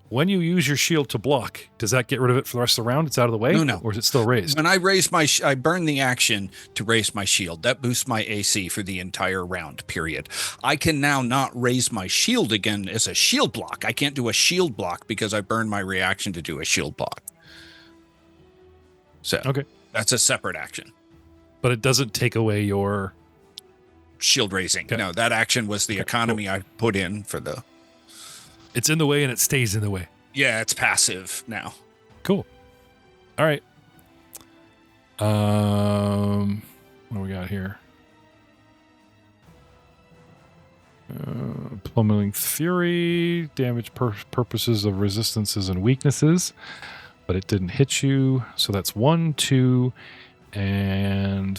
when you use your shield to block, does that get rid of it for the rest of the round? It's out of the way? No. Or is it still raised? When I raise I burn the action to raise my shield. That boosts my AC for the entire round, period. I can now not raise my shield again as a shield block. I can't do a shield block because I burned my reaction to do a shield block. So, okay, that's a separate action. But it doesn't take away your shield raising. Okay. No, that action was the economy I put in for the... It's in the way and it stays in the way. Yeah, it's passive now. Cool. All right. What do we got here? Plummeting Fury, damage purposes of resistances and weaknesses, but it didn't hit you. So that's 1, 2, and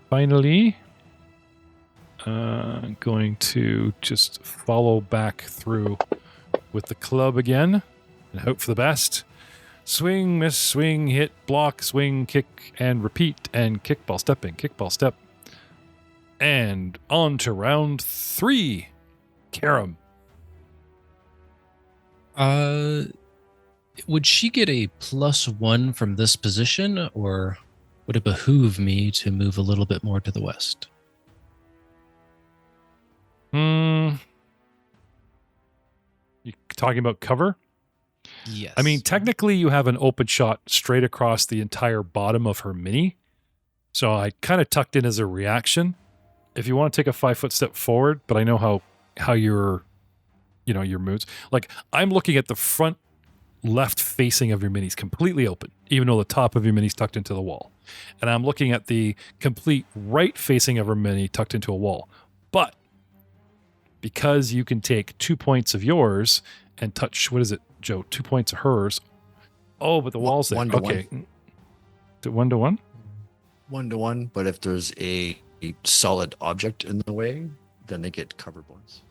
finally... going to just follow back through with the club again and hope for the best. Swing, miss, swing, hit, block, swing, kick, and repeat, and kickball stepping, kickball step. And on to round 3. Karam. Would she get a +1 from this position, or would it behoove me to move a little bit more to the west? You talking about cover? Yes. I mean, technically you have an open shot straight across the entire bottom of her mini. So I kind of tucked in as a reaction. If you want to take a 5-foot step forward, but I know how your moves. Like, I'm looking at the front left facing of your minis completely open, even though the top of your mini's tucked into the wall. and I'm looking at the complete right facing of her mini tucked into a wall. But because you can take 2 points of yours and touch, what is it, Joe? 2 points of hers. Oh, but the wall's there. 1 to okay. 1. 1 to 1? 1 to 1, but if there's a solid object in the way, then they get cover bonus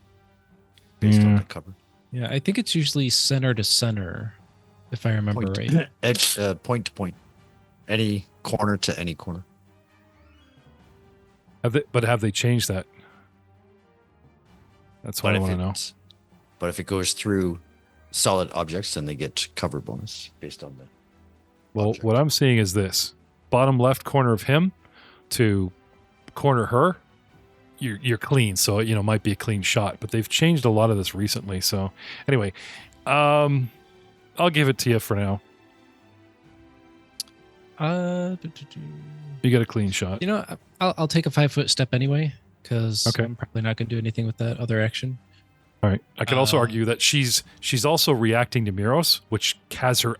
based on the cover. Yeah, I think it's usually center to center, if I remember right. Edge, point to point, any corner to any corner. Have they changed that? That's what I want to know. But if it goes through solid objects, then they get cover bonus based on the. Well, object. what I'm seeing is this: bottom left corner of him to corner her. You're clean, so might be a clean shot. But they've changed a lot of this recently. So anyway, I'll give it to you for now. You get a clean shot. I'll take a 5-foot step anyway, because Okay. I'm probably not going to do anything with that other action. All right. I could also argue that she's also reacting to Miros, which has her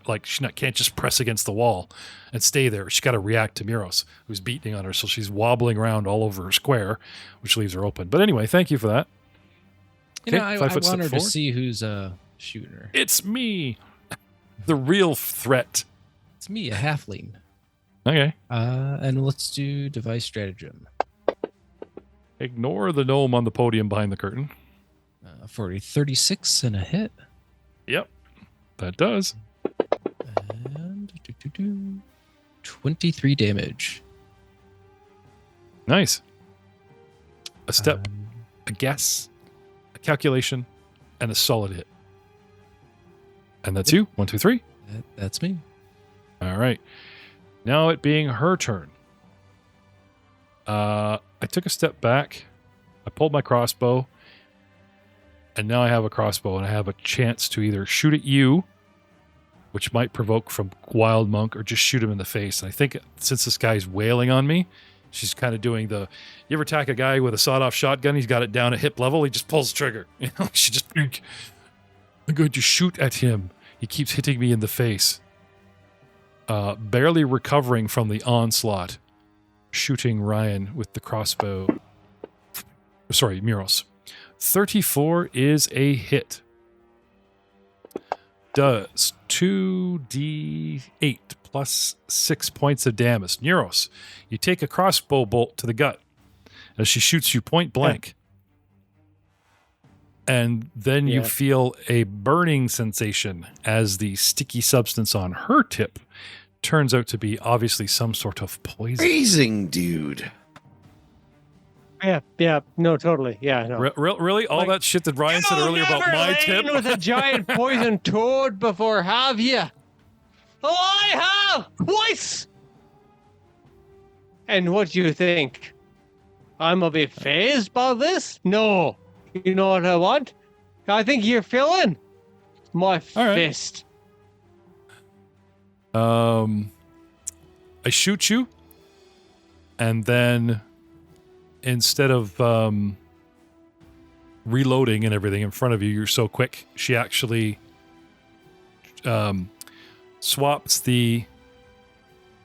can't just press against the wall and stay there. She's got to react to Miros, who's beating on her. So she's wobbling around all over her square, which leaves her open. But anyway, thank you for that. I 5 foot step want her to forward. see who's shooting her. It's me, the real threat. It's me, a halfling. Okay. And let's do device stratagem. Ignore the gnome on the podium behind the curtain. For a 36 and a hit. Yep, that does. And 23 damage. Nice. A step, a guess, a calculation, and a solid hit. And that's you. 1, 2, 3. That's me. All right. Now it being her turn. I took a step back. I pulled my crossbow. And now I have a crossbow, and I have a chance to either shoot at you, which might provoke from Wild Monk, or just shoot him in the face. And I think since this guy's wailing on me, she's kind of doing you ever attack a guy with a sawed-off shotgun? He's got it down at hip level. He just pulls the trigger. She just, I'm going to shoot at him. He keeps hitting me in the face. Barely recovering from the onslaught, shooting Ryan with the crossbow. Sorry, Miros. 34 is a hit. Does 2d8 plus 6 points of damage. Neuros, you take a crossbow bolt to the gut as she shoots you point blank. And then you feel a burning sensation as the sticky substance on her tip turns out to be obviously some sort of poison. Amazing, dude. Yeah, no, totally. Yeah, no. Really? All that shit that Ryan said earlier about my tip? With a giant poison toad before, have you? Oh, I have! Twice! And what do you think? I'm a bit phased by this? No. You know what I want? I think you're feeling my fist. I shoot you, and then instead of reloading and everything in front of you, you're so quick, she actually swaps the...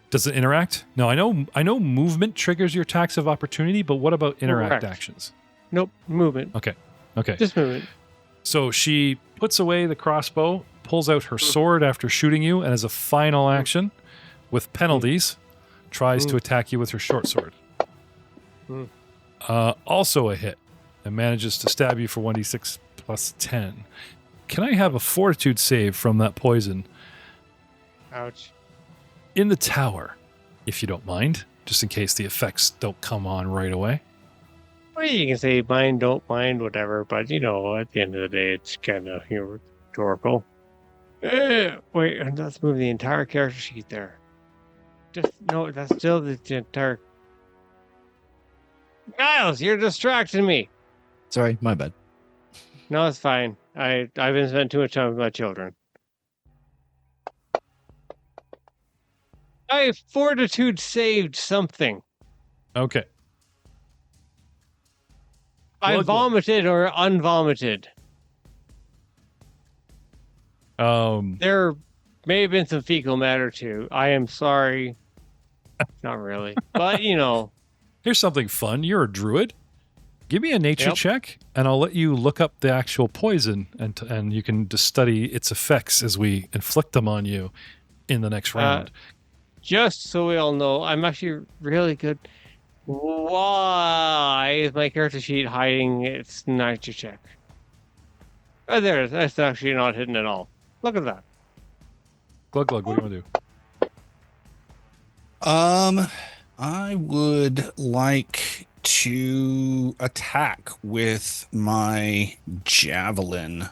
Does it interact? No, I know movement triggers your attacks of opportunity, but what about interact actions? Nope, movement. Okay. Just movement. So she puts away the crossbow, pulls out her sword after shooting you, and as a final action, with penalties, tries to attack you with her short sword. Also a hit, and manages to stab you for 1d6 plus 10. Can I have a fortitude save from that poison? Ouch. In the tower, if you don't mind, just in case the effects don't come on right away. Well, you can say mind, don't mind, whatever, but at the end of the day, it's kind of rhetorical. Wait, and let's move the entire character sheet there. That's still the entire. Giles, you're distracting me. Sorry, my bad. No, it's fine. I've been spending too much time with my children. I fortitude saved something. Okay. I vomited or unvomited. There may have been some fecal matter too. I am sorry. not really. But you know, Here's something fun. You're a druid. Give me a nature Yep. check, and I'll let you look up the actual poison, and you can just study its effects as we inflict them on you in the next round. just so we all know, I'm actually really good. Why is my character sheet hiding its nature check? Oh, there it is. That's actually not hidden at all. Look at that. Glug glug. What do you want to do? I would like to attack with my javelin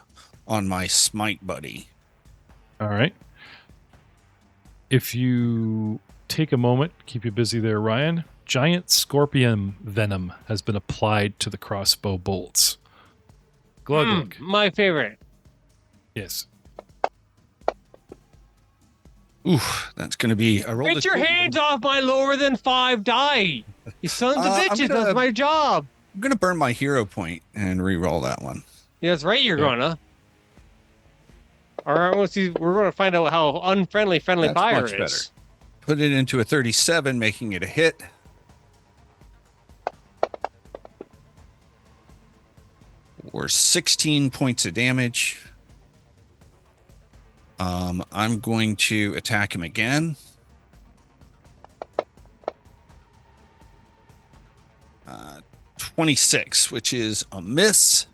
on my smite buddy. All right. If you take a moment, keep you busy there, Ryan. Giant scorpion venom has been applied to the crossbow bolts. Glug glug. My favorite. Yes. Oof, that's going to be a roll. Get your hands off my lower than 5 die! You sons of I'm bitches, gonna- that's my job! I'm going to burn my hero point and re-roll that one. Yeah, that's right, you're Yeah. gonna. Alright, we're gonna find out how unfriendly friendly That's fire much is. Put it into a 37, making it a hit. Or 16 points of damage. I'm going to attack him again. 26, which is a miss.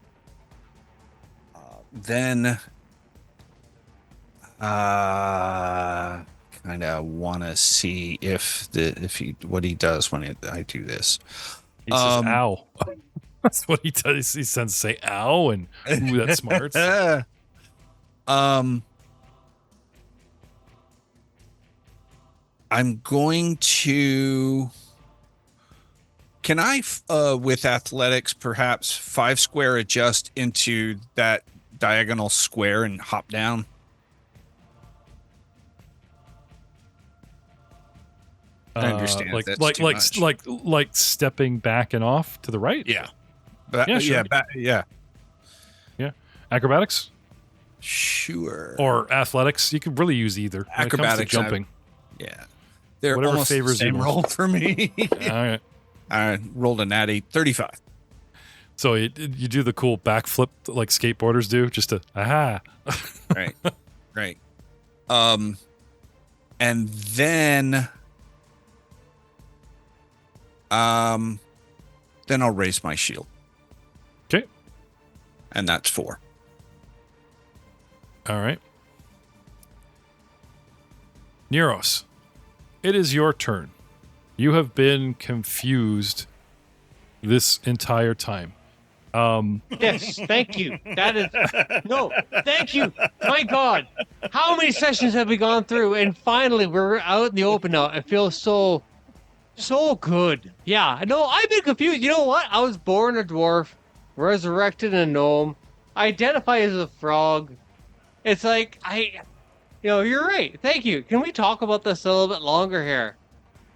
Then kind of want to see if what he does when I do this. He says, ow. That's what he does. He tends to say, ow, and ooh, that's smart. I'm going to. Can I, with athletics, perhaps 5 square adjust into that diagonal square and hop down? I understand. That's too much. like stepping back and off to the right. Yeah. Yeah, sure. Yeah. Acrobatics Sure. or athletics. You could really use either. When it comes to Acrobatics, jumping. Yeah. They're Whatever almost favors the you same most. roll for me. All right. I rolled a natty 35. So you do the cool backflip like skateboarders do, just to aha. Right. Right. And then I'll raise my shield. Okay. And that's 4. All right. Neros, it is your turn. You have been confused this entire time. Yes, thank you. That is no, thank you. My God, how many sessions have we gone through? And finally, we're out in the open now. I feel so good. Yeah, no, I've been confused. You know what? I was born a dwarf, resurrected a gnome, identify as a frog. It's like you're right. Thank you. Can we talk about this a little bit longer here?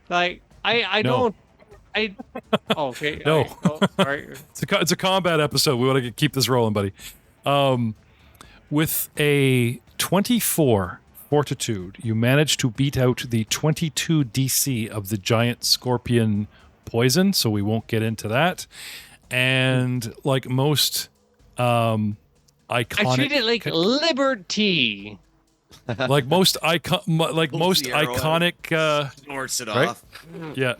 Like, I No. don't. Okay. No. Sorry. It's a combat episode. We want to keep this rolling, buddy. With a 24 fortitude, you manage to beat out the 22 DC of the giant scorpion poison, so we won't get into that. And like most iconic, I treat it like liberty. like most Pulls the arrow out. iconic. Snorts it right? off. Yeah.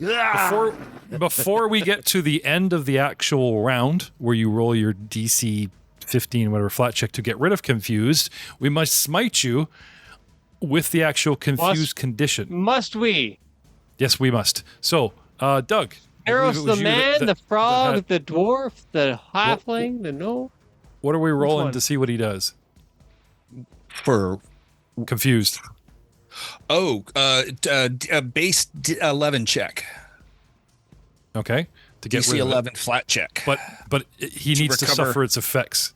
Before we get to the end of the actual round, where you roll your DC 15, whatever flat check to get rid of confused, we must smite you with the actual confused condition. Must we? Yes, we must. So, Doug. I Eros believe it the was you man, the that frog, had- the dwarf, the halfling, the gnome. What are we rolling one? to see what he does? For Confused. base 11 check. Okay. To get DC rid of it. 11 flat check. But he needs to recover. suffer its effects.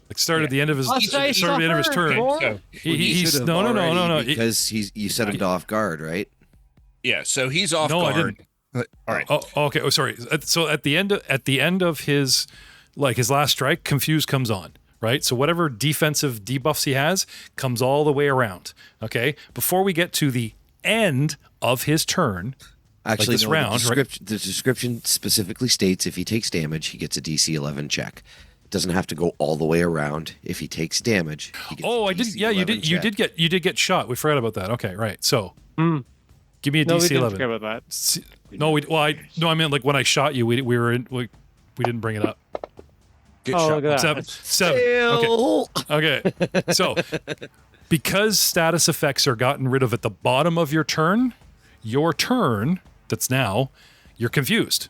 Like start at the end of his Must I start at the end of his suffer, turn. dwarf? So, He's Should've no. already, He- because you set him off guard, right? yeah, so he's off No, I guard. didn't. All right. Oh, okay. Oh, sorry. So at the end of his last strike, confused comes on, right? So whatever defensive debuffs he has comes all the way around. Okay. Before we get to the end of his turn. Actually, this no, round, the description specifically states if he takes damage, he gets a DC 11 check. It doesn't have to go all the way around. If he takes damage, he gets Oh, a I did. DC Yeah, you 11 did. You did get shot. We forgot about that. Okay, right. So, give me a No, we DC didn't 11. forget about that. No, I meant like when I shot you, we were in. We didn't bring it up. Good Oh, shot. look at that. Seven. Fail. Okay. So, because status effects are gotten rid of at the bottom of your turn, that's now, you're confused.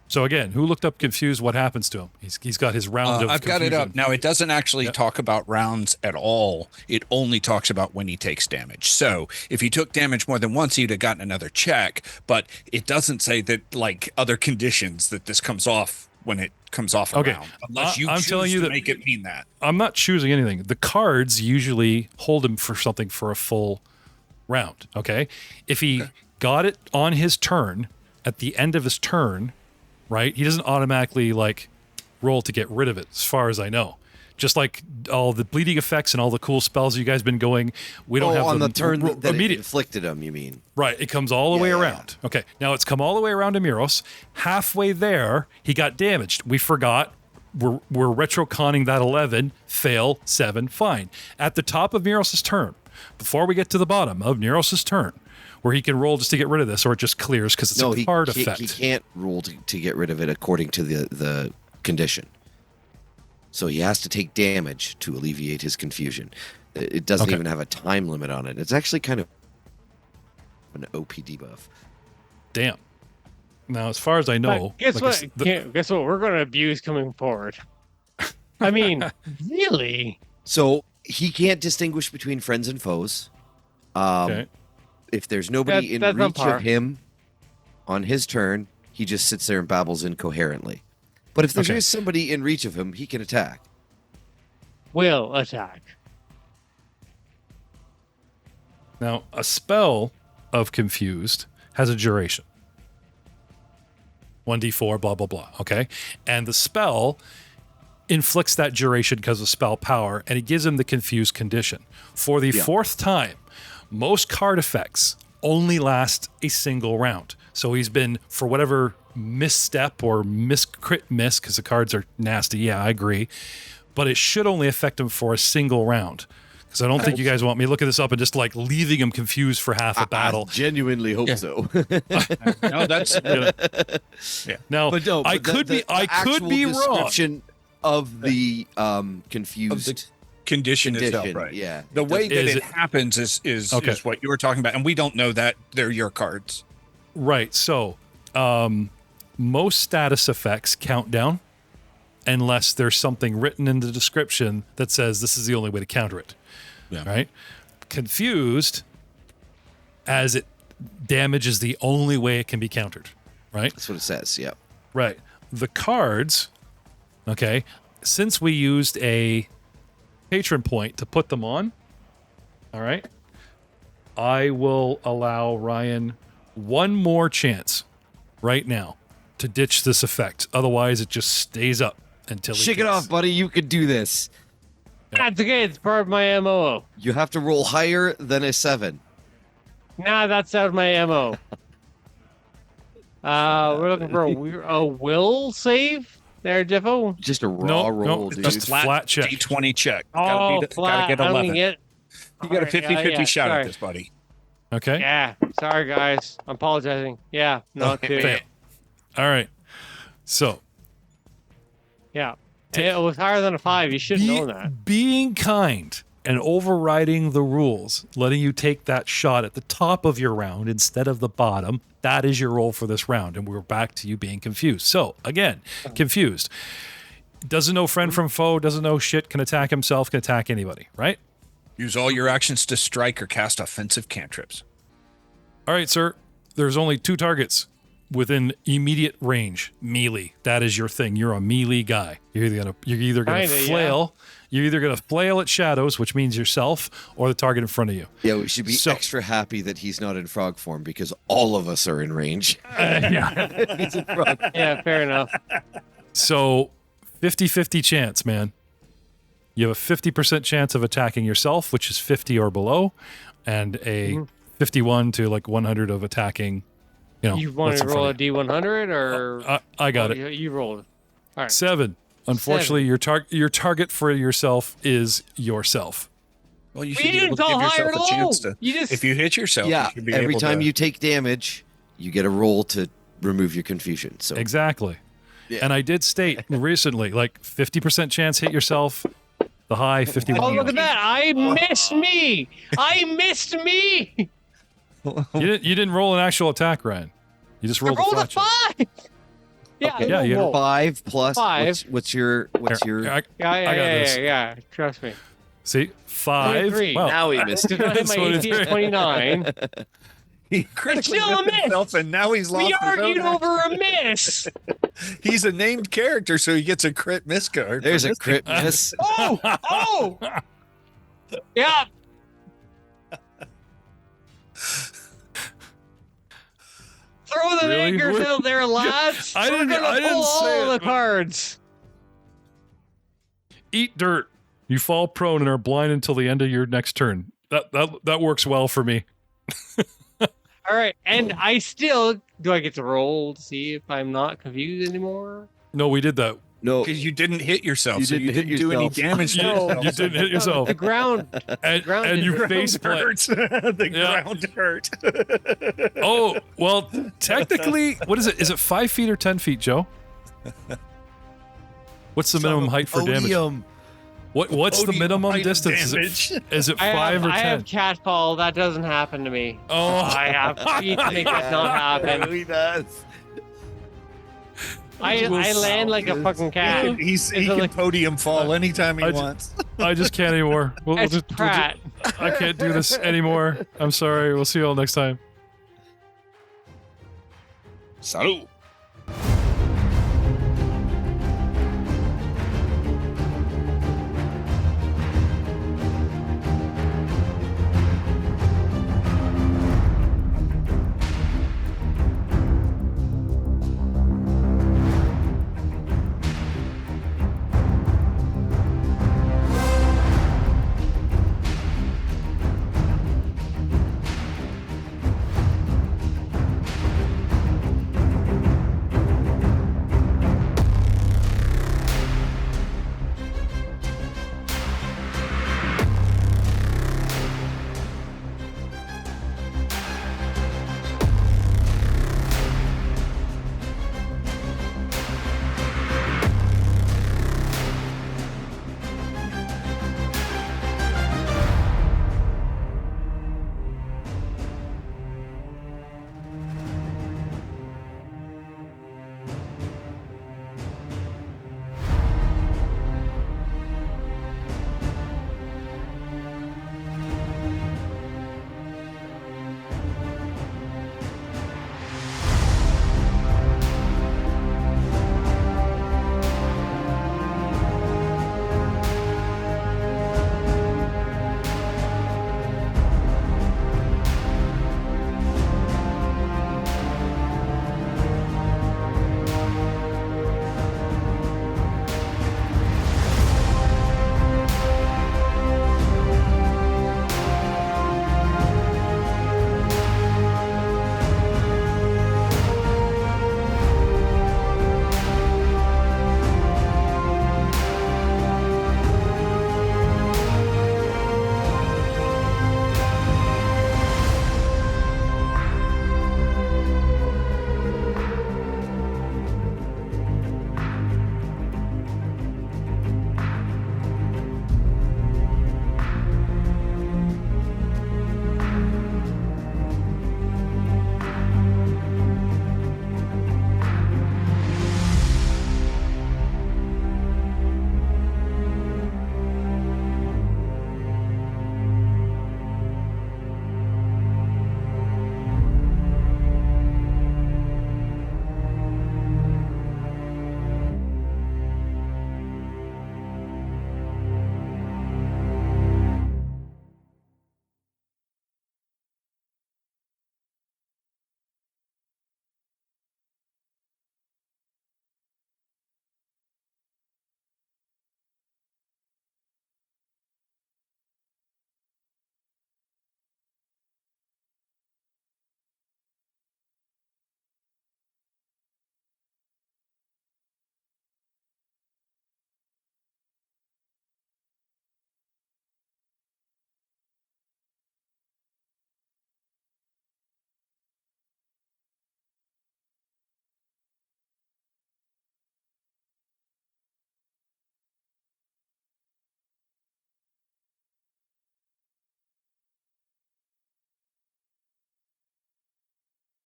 So again, who looked up confused? What happens to him? He's got his round of I've got it confusion. up. Now, it doesn't actually talk about rounds at all. It only talks about when he takes damage. So if he took damage more than once, he'd have gotten another check. But it doesn't say that, like, other conditions that this comes off when it comes off a Okay. round. Unless you I'm choose telling you to that- make it mean that. I'm not choosing anything. The cards usually hold him for something for a full round. Okay. If he got it on his turn, at the end of his turn, right, he doesn't automatically like roll to get rid of it, as far as I know. Just like all the bleeding effects and all the cool spells you guys been going, we don't have on them the turn that it immediate. inflicted him, you mean? Right, it comes all the way Yeah. around. Okay, now it's come all the way around to Miros. Halfway there, he got damaged. We forgot. We're retroconning that 11. Fail 7. Fine. At the top of Miros' turn, before we get to the bottom of Miros' turn, where he can roll just to get rid of this, or it just clears because it's a card effect. He can't roll to get rid of it according to the condition. So he has to take damage to alleviate his confusion. It doesn't Okay. even have a time limit on it. It's actually kind of an OP debuff. Damn. Now, as far as I know, But guess like what? Guess what? We're going to abuse coming forward. I mean, really? So he can't distinguish between friends and foes. Okay. If there's nobody That's in on reach par. of him on his turn, he just sits there and babbles incoherently. But if there is Okay. somebody in reach of him, he can attack. Will attack. Now, a spell of Confused has a duration. 1d4, blah, blah, blah. Okay. And the spell inflicts that duration because of spell power, and it gives him the Confused condition. For the fourth time, most card effects only last a single round. So he's been, for whatever misstep or crit miss, because the cards are nasty. Yeah, I agree. But it should only affect him for a single round. Because I don't think you guys want me looking this up and just like leaving him confused for half a battle. I genuinely hope so. No, that's Now, But no, I but could be actual wrong. description of the confused of the condition itself, condition. right? Yeah. The way that Is it it- happens is Okay. what you were talking about, and we don't know that they're your cards. Right. So, most status effects count down unless there's something written in the description that says this is the only way to counter it. Yeah. Right. Confused, as it damage is the only way it can be countered. Right. That's what it says. Yeah. Right. The cards, okay, since we used a patron point to put them on, all right, I will allow Ryan one more chance right now to ditch this effect. Otherwise, it just stays up until Shake it gets- off, buddy. You could do this. That's okay. It's part of my MO. You have to roll higher than a 7. Nah, that's out of my MO. We're looking for a will save there, Jeffo. Just a raw roll, dude. just flat check. D20 check. Oh, gotta flat. get I'm 11. gonna get. You got a 50-50 shot at this, buddy. Okay. Yeah. Sorry, guys. I'm apologizing. Yeah. Not Okay. to. Fail. All right. So, Yeah. It was higher than a 5. You should know that. being kind and overriding the rules, letting you take that shot at the top of your round instead of the bottom, that is your role for this round. And we're back to you being confused. So, again, confused. Doesn't know friend from foe, doesn't know shit, can attack himself, can attack anybody, right? Use all your actions to strike or cast offensive cantrips. All right, sir. There's only 2 targets within immediate range. Melee. That is your thing. You're a melee guy. You're either gonna Kinda, flail. You're either gonna flail at shadows, which means yourself, or the target in front of you. Yeah, we should be So- extra happy that he's not in frog form because all of us are in range. He's in frog. Yeah. Fair enough. So 50-50 chance, man. You have a 50% chance of attacking yourself, which is 50 or below, and a 51 to like 100 of attacking. You want what's to in front roll a of you. D100 or? I got it. You rolled. All right. 7. Unfortunately, your target for yourself is yourself. Well, you But should you be able didn't to give call high or yourself a chance low. to. You just If you hit yourself, Yeah, you should be every able time to, you take damage, you get a roll to remove your confusion. So Exactly. Yeah. And I did state recently, like 50% chance hit yourself. The high 51. Oh, look at that! I missed me. I missed me. You didn't roll an actual attack, Ryan. You just I rolled rolled a a flat. 5. Yeah. Okay. Yeah, you had a- 5 plus 5. What's your I Yeah. got this. Yeah. Trust me. See, 5. 23. Well, now he missed Did I hit my 23. AC at 29? he critically still a missed himself, miss. and now he's lost. We his own argued action. over a miss. He's a named character, so he gets a crit miss card. for There's a missing. crit miss. Oh. Yeah. Throw the Really? anchors out there, lads. I We're didn't- gonna I didn't pull say all it. the cards. eat dirt. You fall prone and are blind until the end of your next turn. That works well for me. All right, and I still do. I get to roll to see if I'm not confused anymore. No, we did that. No, Because you didn't hit yourself, You so you didn't hit didn't do any yourself. damage to You, yourself. you didn't hit yourself. The ground. And, ground and is you hurt. face plant. hurts. The Yeah. ground hurt. Oh, well, technically, what is it? Is it 5 feet or 10 feet, Joe? What's the minimum height for damage? Odium. What's the Odium minimum height distance? damage. Is it I 5 or 10? have catfall. That doesn't happen to me. Oh. I have feet to make that not happen. He does. I land like a fucking cat. He Is can it like- podium fall anytime he I ju- wants. I just can't anymore. It's Pratt. I can't do this anymore. I'm sorry. We'll see you all next time. Salud.